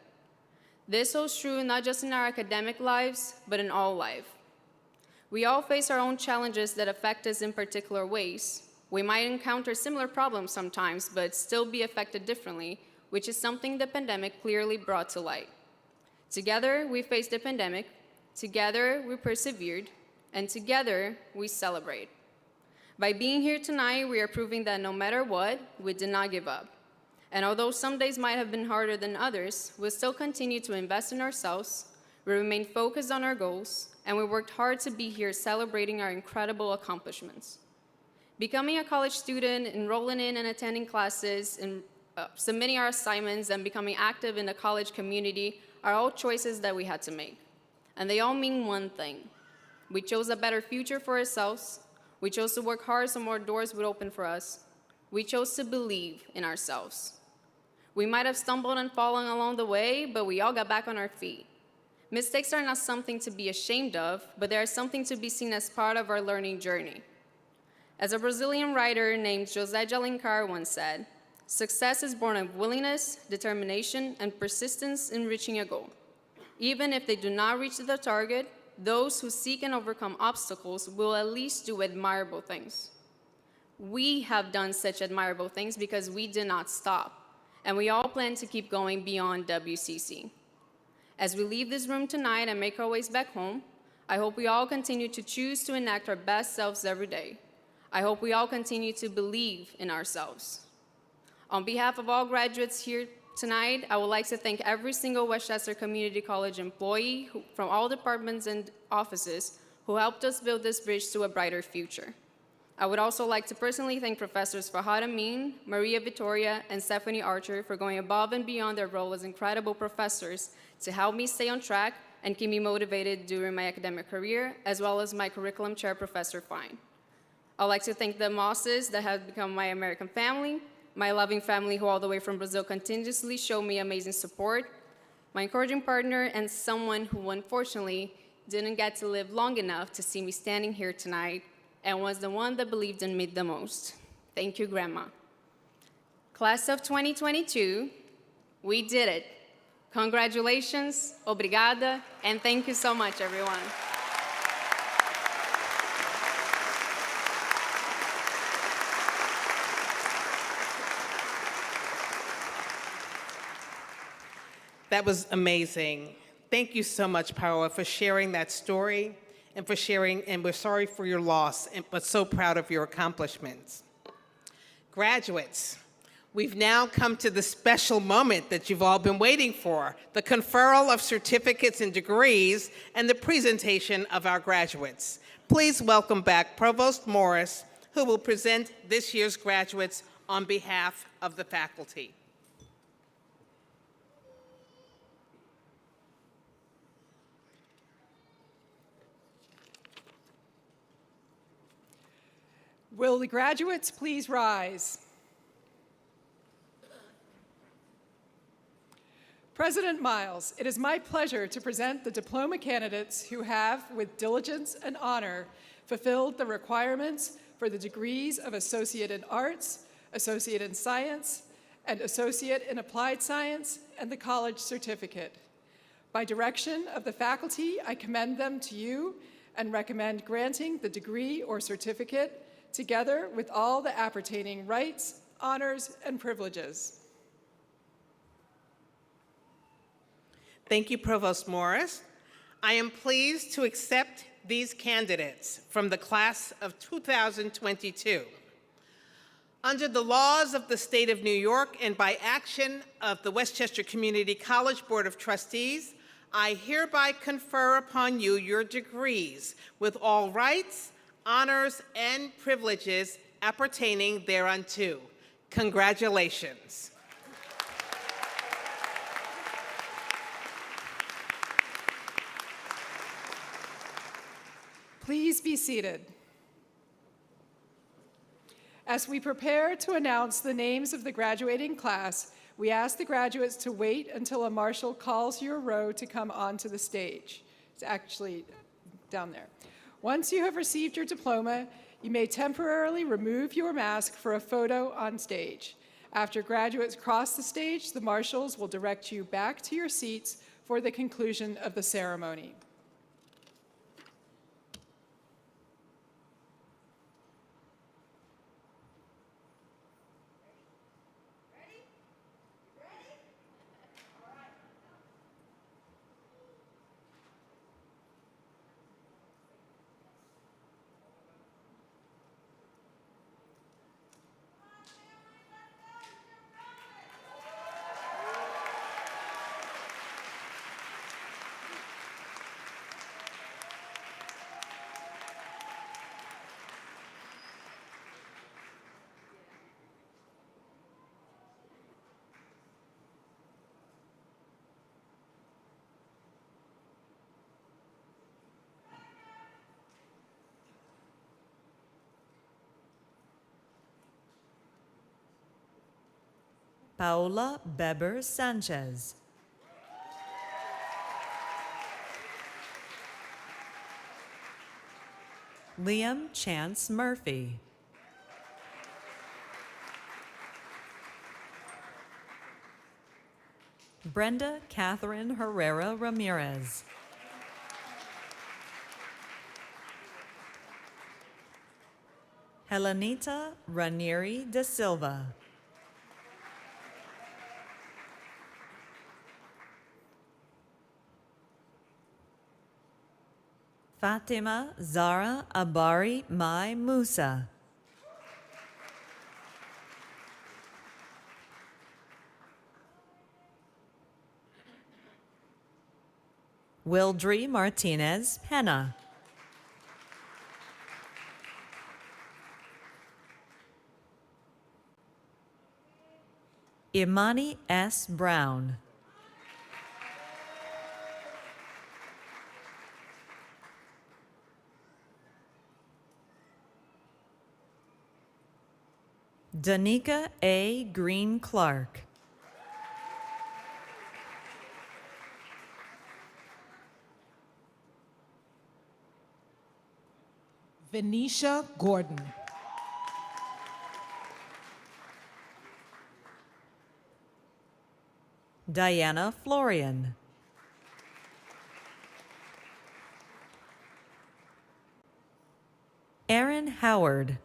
This holds true not just in our academic lives, but in all life. We all face our own challenges that affect us in particular ways. We might encounter similar problems sometimes, but still be affected differently, which is something the pandemic clearly brought to light. Together, we faced the pandemic, together, we persevered, and together, we celebrate. By being here tonight, we are proving that no matter what, we did not give up. And although some days might have been harder than others, we still continue to invest in ourselves, we remained focused on our goals, and we worked hard to be here celebrating our incredible accomplishments. Becoming a college student, enrolling in and attending classes, and submitting our assignments, and becoming active in the college community are all choices that we had to make. And they all mean one thing. We chose a better future for ourselves. We chose to work hard so more doors would open for us. We chose to believe in ourselves. We might have stumbled and fallen along the way, but we all got back on our feet. Mistakes are not something to be ashamed of, but they are something to be seen as part of our learning journey. As a Brazilian writer named José de Alencar once said, "Success is born of willingness, determination, and persistence in reaching a goal. Even if they do not reach the target, those who seek and overcome obstacles will at least do admirable things." We have done such admirable things because we did not stop, and we all plan to keep going beyond WCC. As we leave this room tonight and make our ways back home, I hope we all continue to choose to enact our best selves every day. I hope we all continue to believe in ourselves. On behalf of all graduates here tonight, I would like to thank every single Westchester Community College employee from all departments and offices who helped us build this bridge to a brighter future. I would also like to personally thank Professors Fahad Amin, Maria Vittoria, and Stephanie Archer for going above and beyond their role as incredible professors to help me stay on track and keep me motivated during my academic career, as well as my curriculum chair, Professor Fine. I'd like to thank the Mosses that have become my American family, my loving family who all the way from Brazil continuously show me amazing support, my encouraging partner, and someone who unfortunately didn't get to live long enough to see me standing here tonight and was the one that believed in me the most. Thank you, Grandma. Class of 2022, we did it. Congratulations, obrigada, and thank you so much, everyone. That was amazing. Thank you so much, Paola, for sharing that story and for sharing, and we're sorry for your loss, but so proud of your accomplishments. Graduates, we've now come to the special moment that you've all been waiting for, the conferral of certificates and degrees and the presentation of our graduates. Please welcome back Provost Morris, who will present this year's graduates on behalf of the faculty. Will the graduates please rise? President Miles, it is my pleasure to present the diploma candidates who have, with diligence and honor, fulfilled the requirements for the degrees of Associate in Arts, Associate in Science, and Associate in Applied Science, and the college certificate. By direction of the faculty, I commend them to you and recommend granting the degree or certificate together with all the appertaining rights, honors, and privileges. Thank you, Provost Morris. I am pleased to accept these candidates from the class of 2022. Under the laws of the state of New York and by action of the Westchester Community College Board of Trustees, I hereby confer upon you your degrees with all rights, honors, and privileges appertaining thereunto. Congratulations. Please be seated. As we prepare to announce the names of the graduating class, we ask the graduates to wait until a marshal calls your row to come onto the stage. It's actually down there. Once you have received your diploma, you may temporarily remove your mask for a photo on stage. After graduates cross the stage, the marshals will direct you back to your seats for the conclusion of the ceremony. Paola Beber Sanchez. Liam Chance Murphy. Brenda Catherine Herrera Ramirez. Helenita Ranieri da Silva. Fatima Zara Abari Mai Musa. Wildry Martinez Pena. Imani S. Brown. Danica A. Green Clark. Venetia Gordon. Diana Florian. Aaron Howard.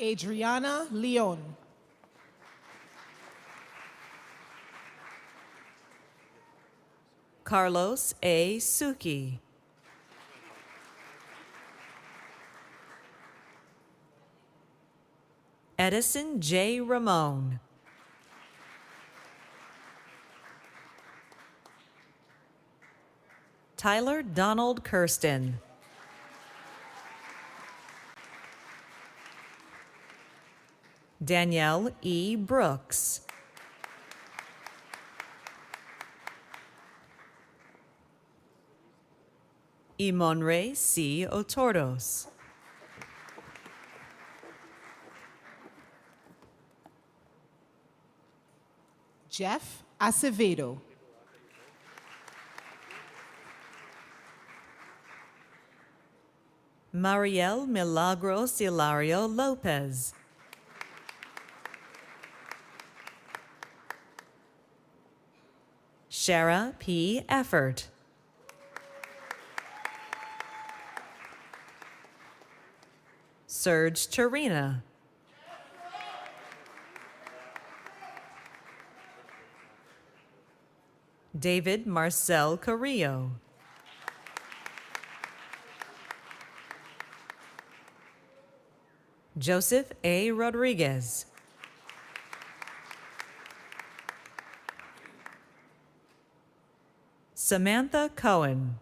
Adriana Leon. Carlos A. Suki. Edison J. Ramon. Tyler Donald Kirsten. Danielle E. Brooks. Imonre C. Otordos. Jeff Acevedo. Mariel Milagros Hilario Lopez. Shara P. Effort. Serge Tarina. David Marcel Carrillo. Joseph A. Rodriguez. Samantha Cohen.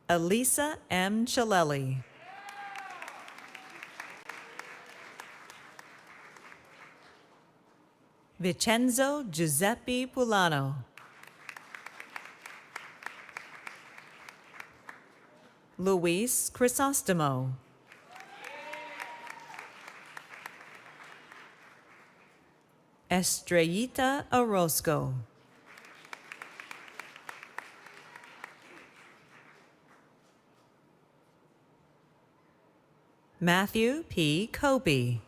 Elisa M. Chaleli. Vincenzo Giuseppe Pulano. Luis Crisostomo. Estrellita Orozco. Matthew P. Copey.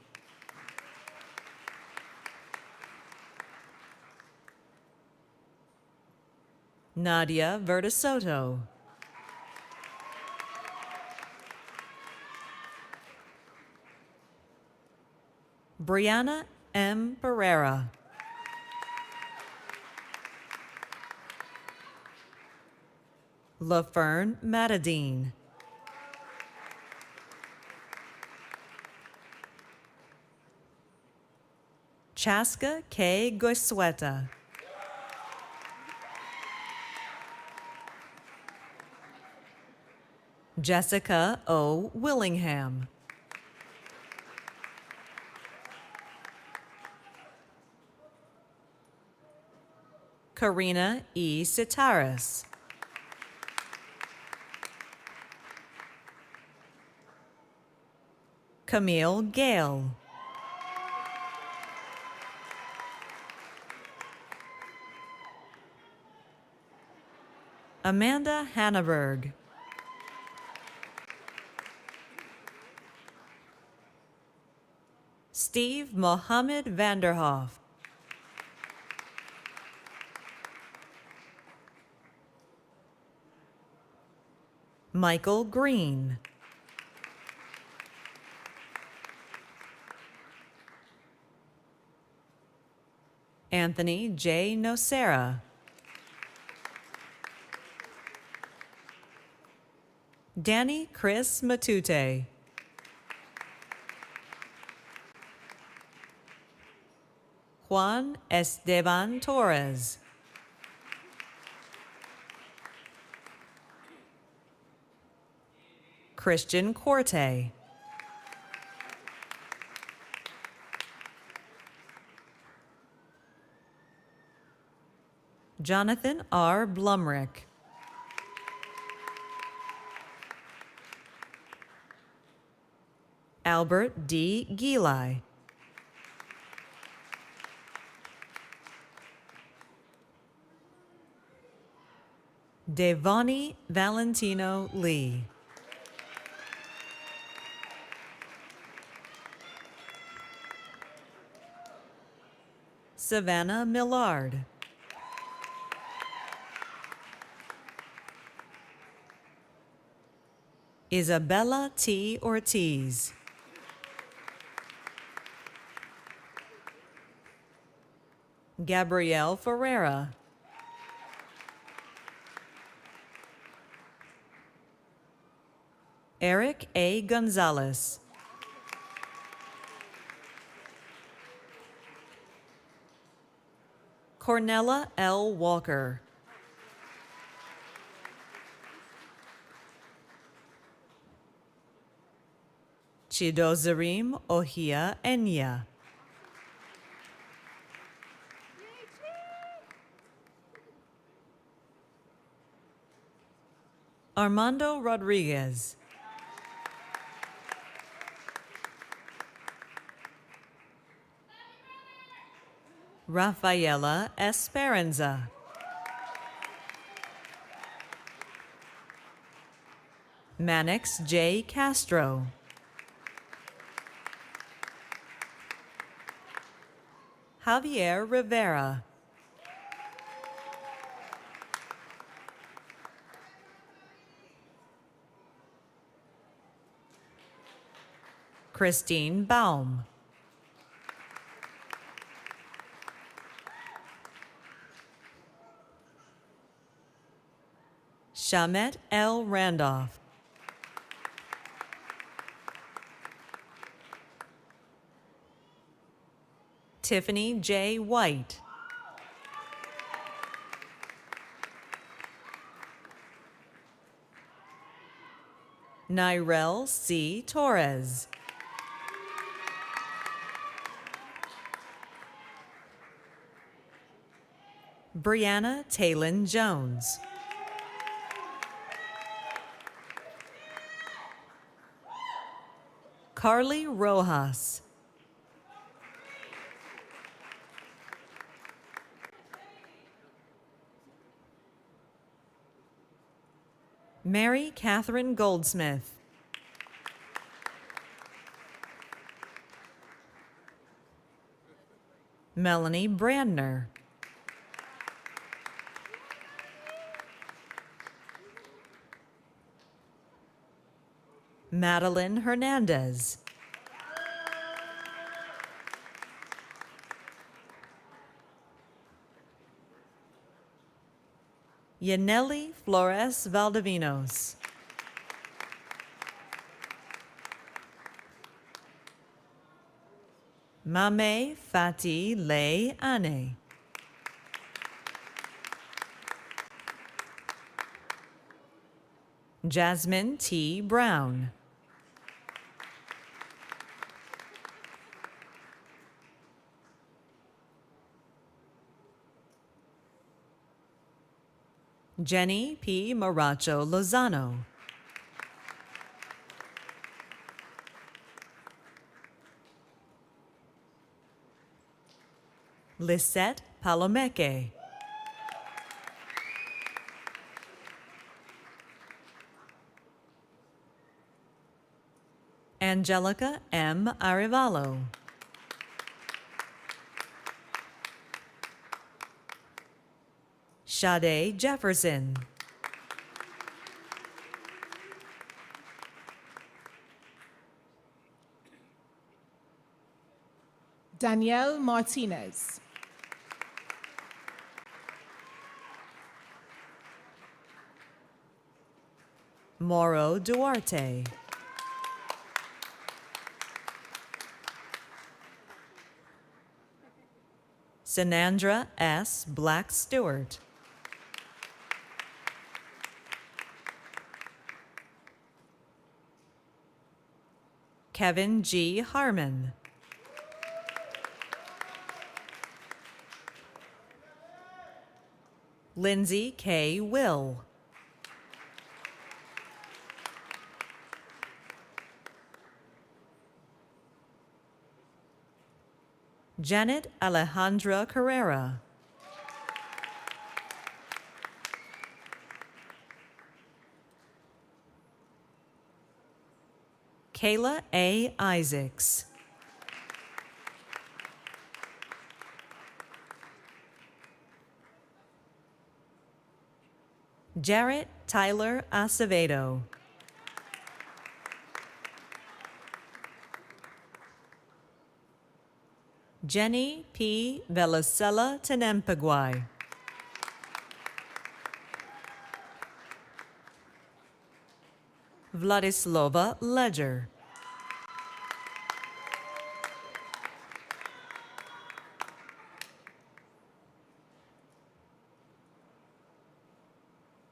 Nadia Verdesoto. Brianna M. Pereira. LaFern Matadine. Chaska K. Goisueta. Jessica O. Willingham. Karina E. Sitaris. Camille Gale. Amanda Hanneberg. Steve Mohammed Vanderhoff. Michael Green. Anthony J. Nocera. Danny Chris Matute. Juan Esteban Torres. Christian Corte. Jonathan R. Blumrick. Albert D. Gili. Devani Valentino Lee. Savannah Millard. Isabella T. Ortiz. Gabrielle Ferreira. Eric A. Gonzalez. Cornella L. Walker. Chidozarim Ohia Enya. Armando Rodriguez. Rafaela Esperanza. Mannix J. Castro. Javier Rivera. Christine Baum. Shamet L. Randolph. Tiffany J. White. Nyrel C. Torres. Brianna Talon Jones. Carly Rojas. Mary Catherine Goldsmith. Melanie Brandner. Madeline Hernandez. Yaneli Flores Valdivinos. Mame Fati Lei Ane. Jasmine T. Brown. Jenny P. Maracho Lozano. Lisette Palomeque. Angelica M. Arevalo. Sade Jefferson. Danielle Martinez. Moro Duarte. Sanandra S. Black Stewart. Kevin G. Harmon. Lindsay K. Will. Janet Alejandra Carrera. Kayla A. Isaacs. Jarrett Tyler Acevedo. Jenny P. Velasella Tenempagwai. Vladislava Ledger.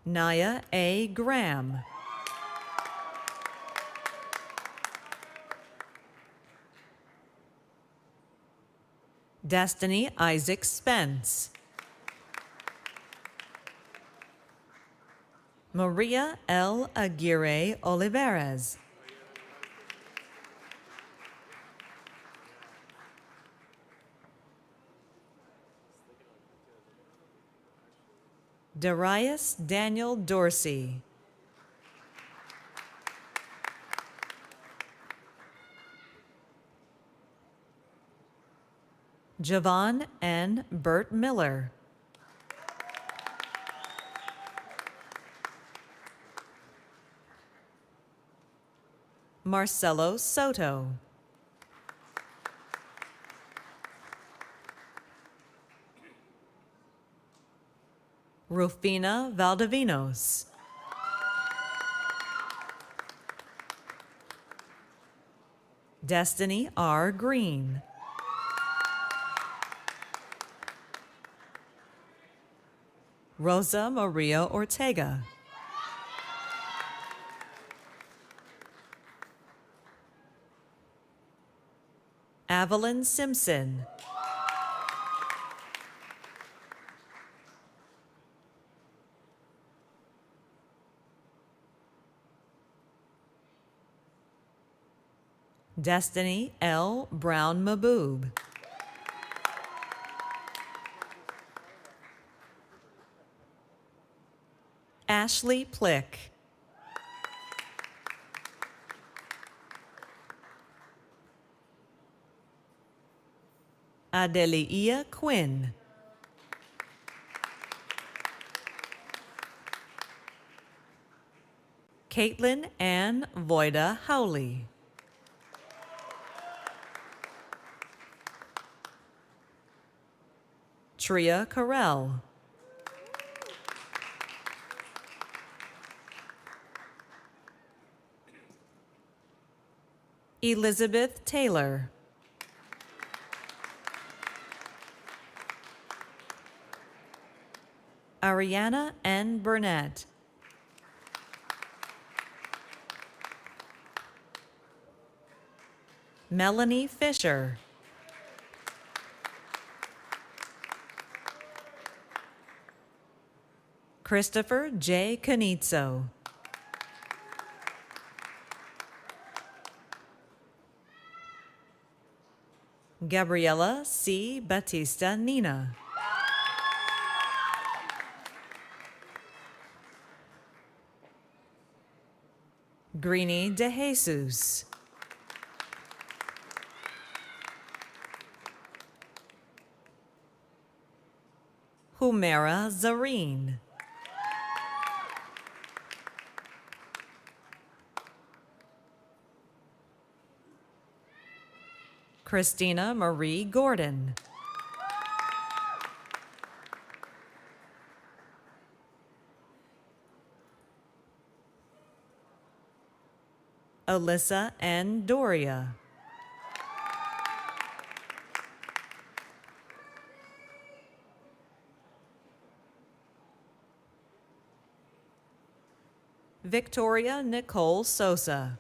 Naya A. Graham. Destiny Isaac Spence. Maria L. Aguirre Olivares. Darius Daniel Dorsey. Javon N. Burt Miller. Marcelo Soto. Rufina Valdivinos. Destiny R. Green. Rosa Maria Ortega. Avalyn Simpson. Destiny L. Brown Maboob. Ashley Plick. Adelia Quinn. Caitlin Ann Voida Howley. Tria Carell. Elizabeth Taylor. Ariana N. Burnett. Melanie Fisher. Christopher J. Canizzo. Gabriela C. Batista Nina. Greenie De Jesus. Humera Zareen. Christina Marie Gordon. Alyssa N. Doria. Victoria Nicole Sosa.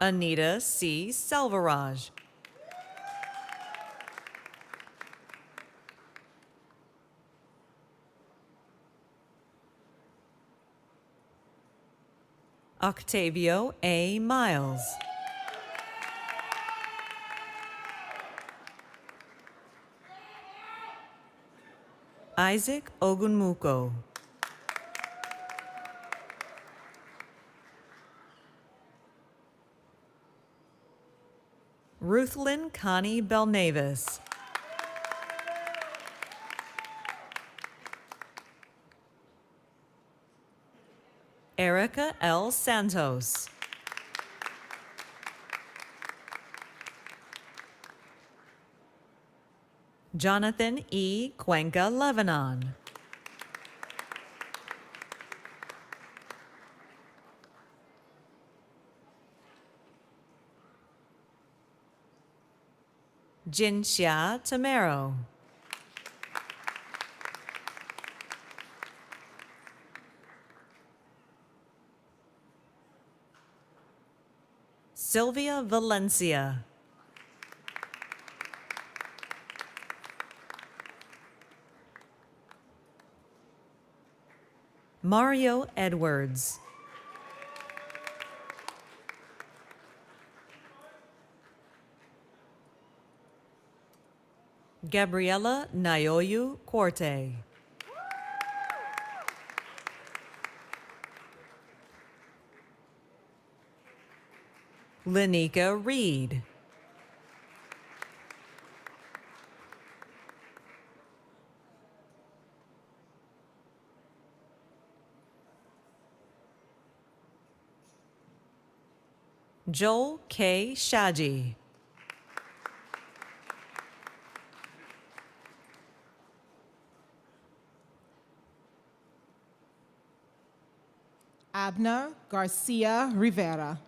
Anita C. Selvaraj. Octavio A. Miles. Isaac Ogunmuko. Ruthlyn Connie Belnavis. Erica L. Santos. Jonathan E. Cuenca Lebanon. Jinxia Tamero. Sylvia Valencia. Mario Edwards. Gabriela Nayoyu Corte. Lenika Reed. Joel K. Shaji. Abner Garcia Rivera.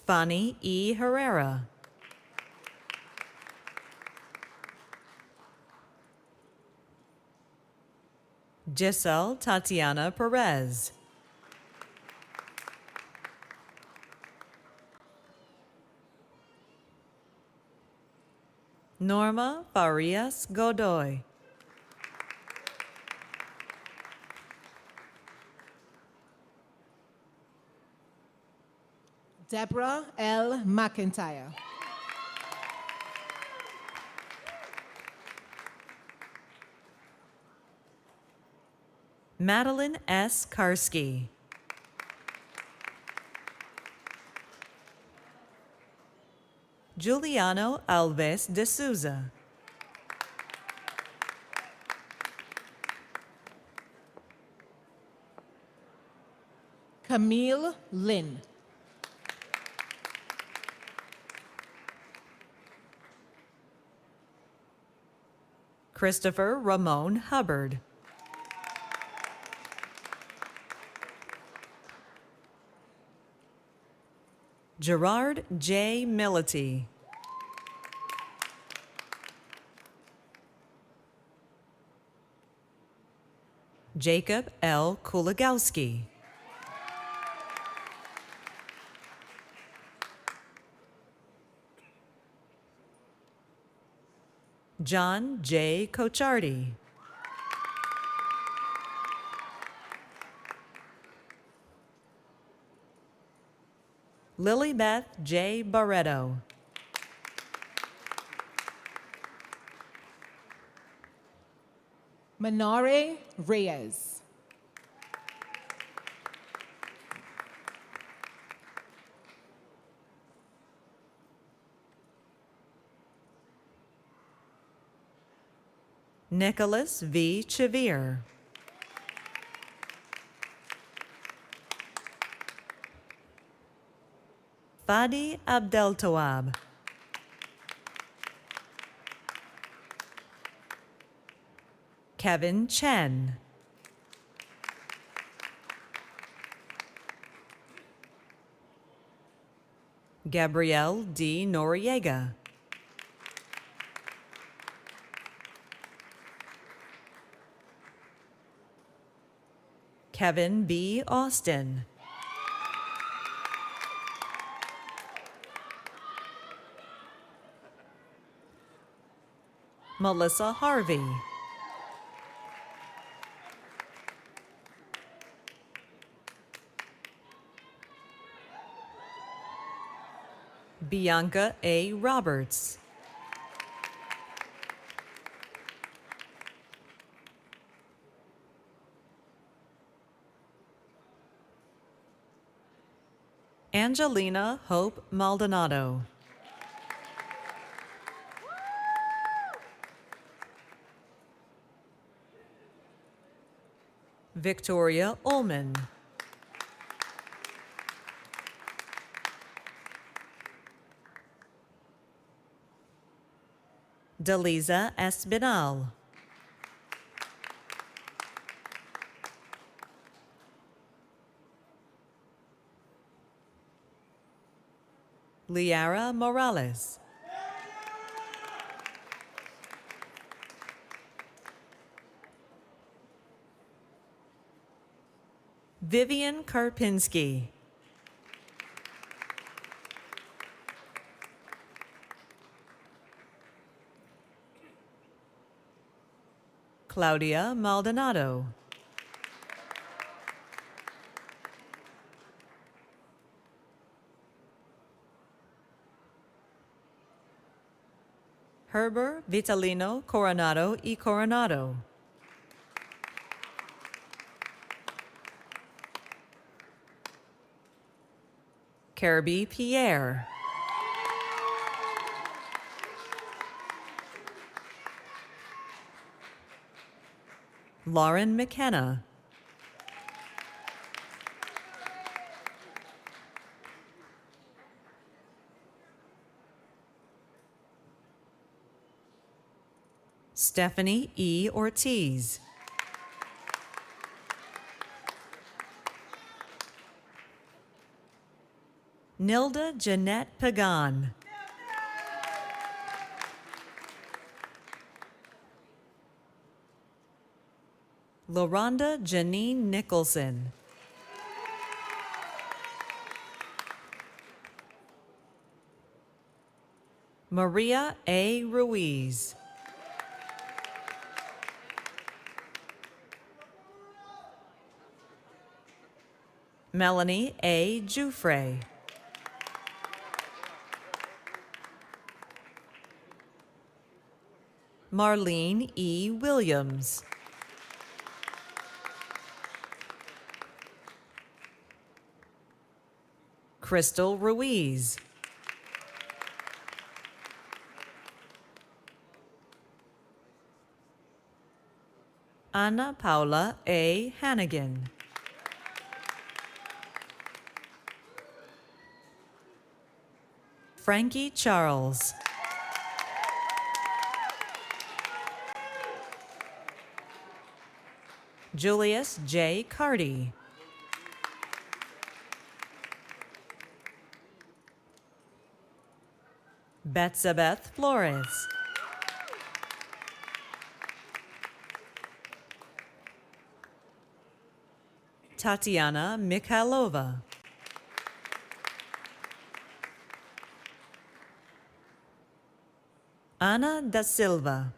Fanny E. Herrera. Giselle Tatiana Perez. Norma Farias Godoy. Deborah L. McIntyre. Madeline S. Karski. Juliano Alves de Souza. Camille Lynn. Christopher Ramon Hubbard. Gerard J. Mility. Jacob L. Kulagowski. John J. Cochardi. Lilybeth J. Barreto. Manare Reyes. Nicholas V. Chavir. Fadi Abdeltawab. Kevin Chen. Gabrielle D. Noriega. Kevin B. Austin. Melissa Harvey. Bianca A. Roberts. Angelina Hope Maldonado. Victoria Ullman. Deliza Espinal. Liara Morales. Vivian Karpinski. Claudia Maldonado. Herbert Vitalino Coronado y Coronado. Kirby Pierre. Lauren McKenna. Stephanie E. Ortiz. Nilda Jeanette Pagan. LaRonda Janine Nicholson. Maria A. Ruiz. Melanie A. Jufrey. Marlene E. Williams. Crystal Ruiz. Ana Paula A. Hannigan. Frankie Charles. Julius J. Carty. Betsabeth Flores. Tatiana Mikhailova. Ana da Silva.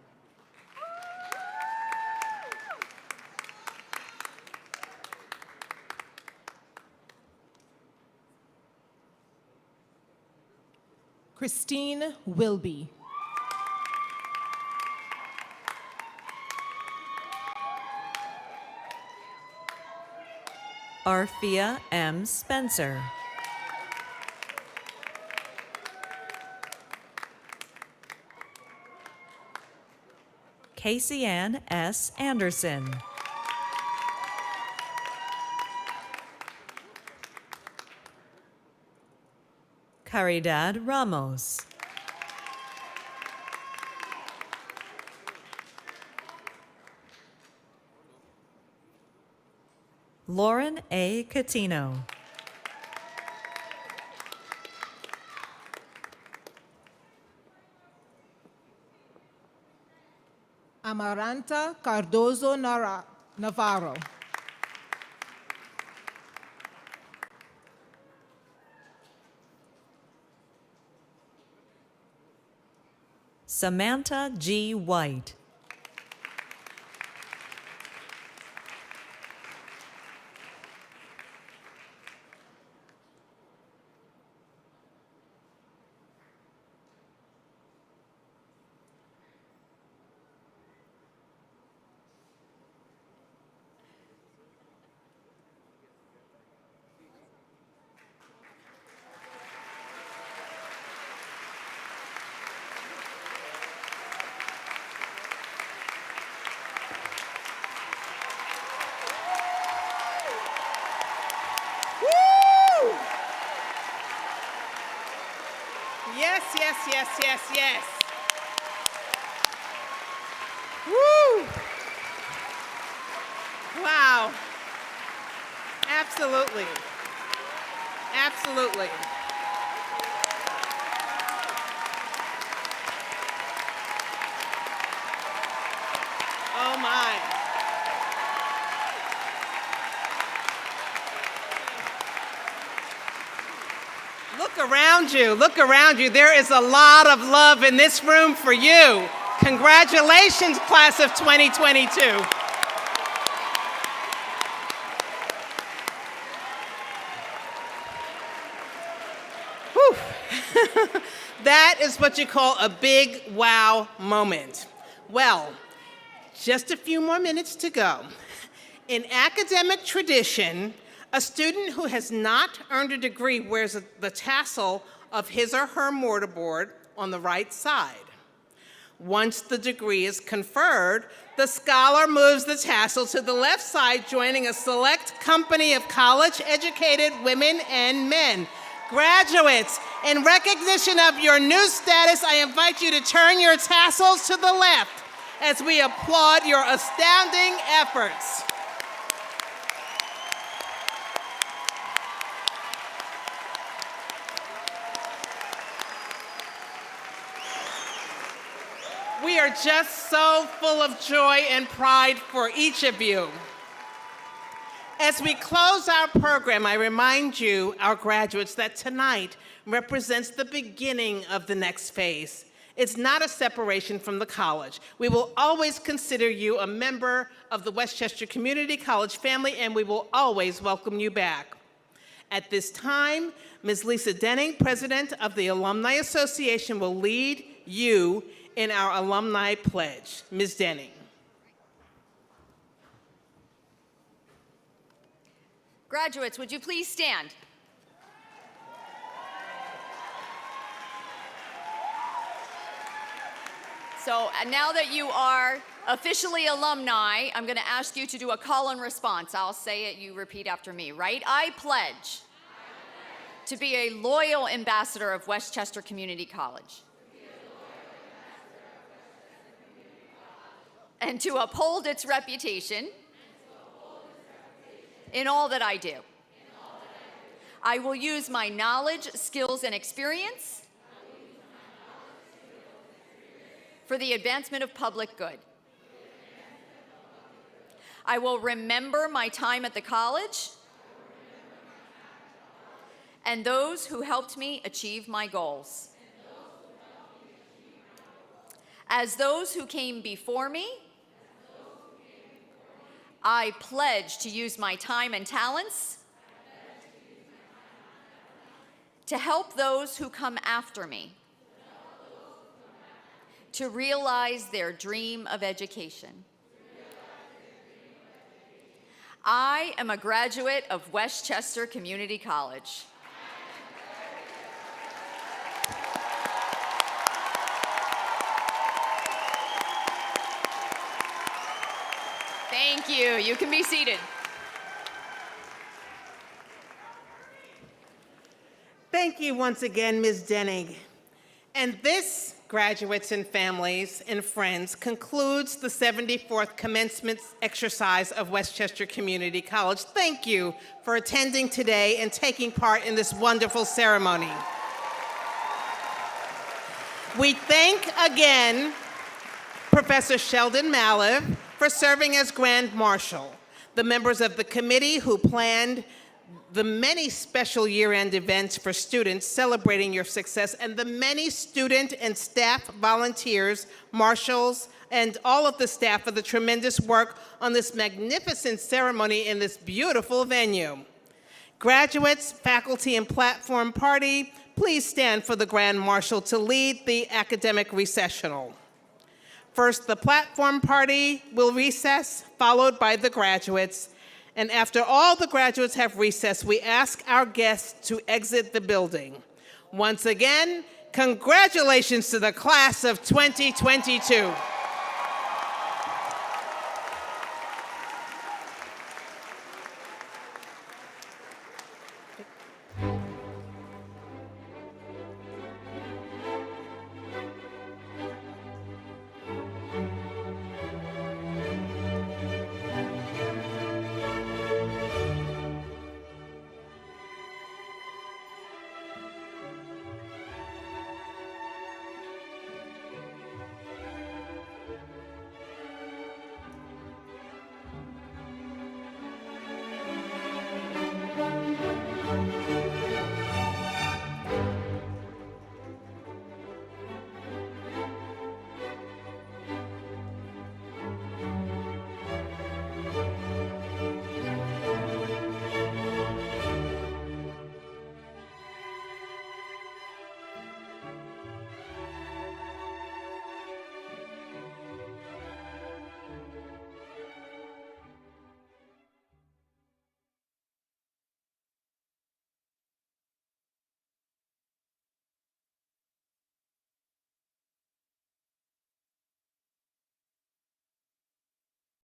Christine Wilby. Arfia M. Spencer. Casey Ann S. Anderson. Caridad Ramos. Lauren A. Catino. Amaranta Cardozo Navarro. Samantha G. White. Yes, yes, yes, yes, yes. Woo! Wow. Absolutely. Absolutely. Oh my. Look around you. Look around you. There is a lot of love in this room for you. Congratulations, class of 2022. Whew. That is what you call a big wow moment. Well, just a few more minutes to go. In academic tradition, a student who has not earned a degree wears the tassel of his or her mortarboard on the right side. Once the degree is conferred, the scholar moves the tassel to the left side, joining a select company of college-educated women and men. Graduates, in recognition of your new status, I invite you to turn your tassels to the left as we applaud your astounding efforts. We are just so full of joy and pride for each of you. As we close our program, I remind you, our graduates, that tonight represents the beginning of the next phase. It's not a separation from the college. We will always consider you a member of the Westchester Community College family, and we will always welcome you back. At this time, Ms. Lisa Denning, President of the Alumni Association, will lead you in our Alumni Pledge. Ms. Denning. Graduates, would you please stand? So now that you are officially alumni, I'm going to ask you to do a call and response. I'll say it, you repeat after me, right? I pledge to be a loyal ambassador of Westchester Community College and to uphold its reputation in all that I do. I will use my knowledge, skills, and experience for the advancement of public good. I will remember my time at the college and those who helped me achieve my goals. As those who came before me, I pledge to use my time and talents to help those who come after me to realize their dream of education. I am a graduate of Westchester Community College. Thank you. You can be seated. Thank you once again, Ms. Denning. And this, graduates and families and friends, concludes the 74th commencement exercise of Westchester Community College. Thank you for attending today and taking part in this wonderful ceremony. We thank again Professor Sheldon Maliv for serving as Grand Marshal, the members of the committee who planned the many special year-end events for students celebrating your success, and the many student and staff volunteers, marshals, and all of the staff for the tremendous work on this magnificent ceremony in this beautiful venue. Graduates, faculty, and platform party, please stand for the Grand Marshal to lead the academic recessional. First, the platform party will recess, followed by the graduates. And after all the graduates have recessed, we ask our guests to exit the building. Once again, congratulations to the class of 2022.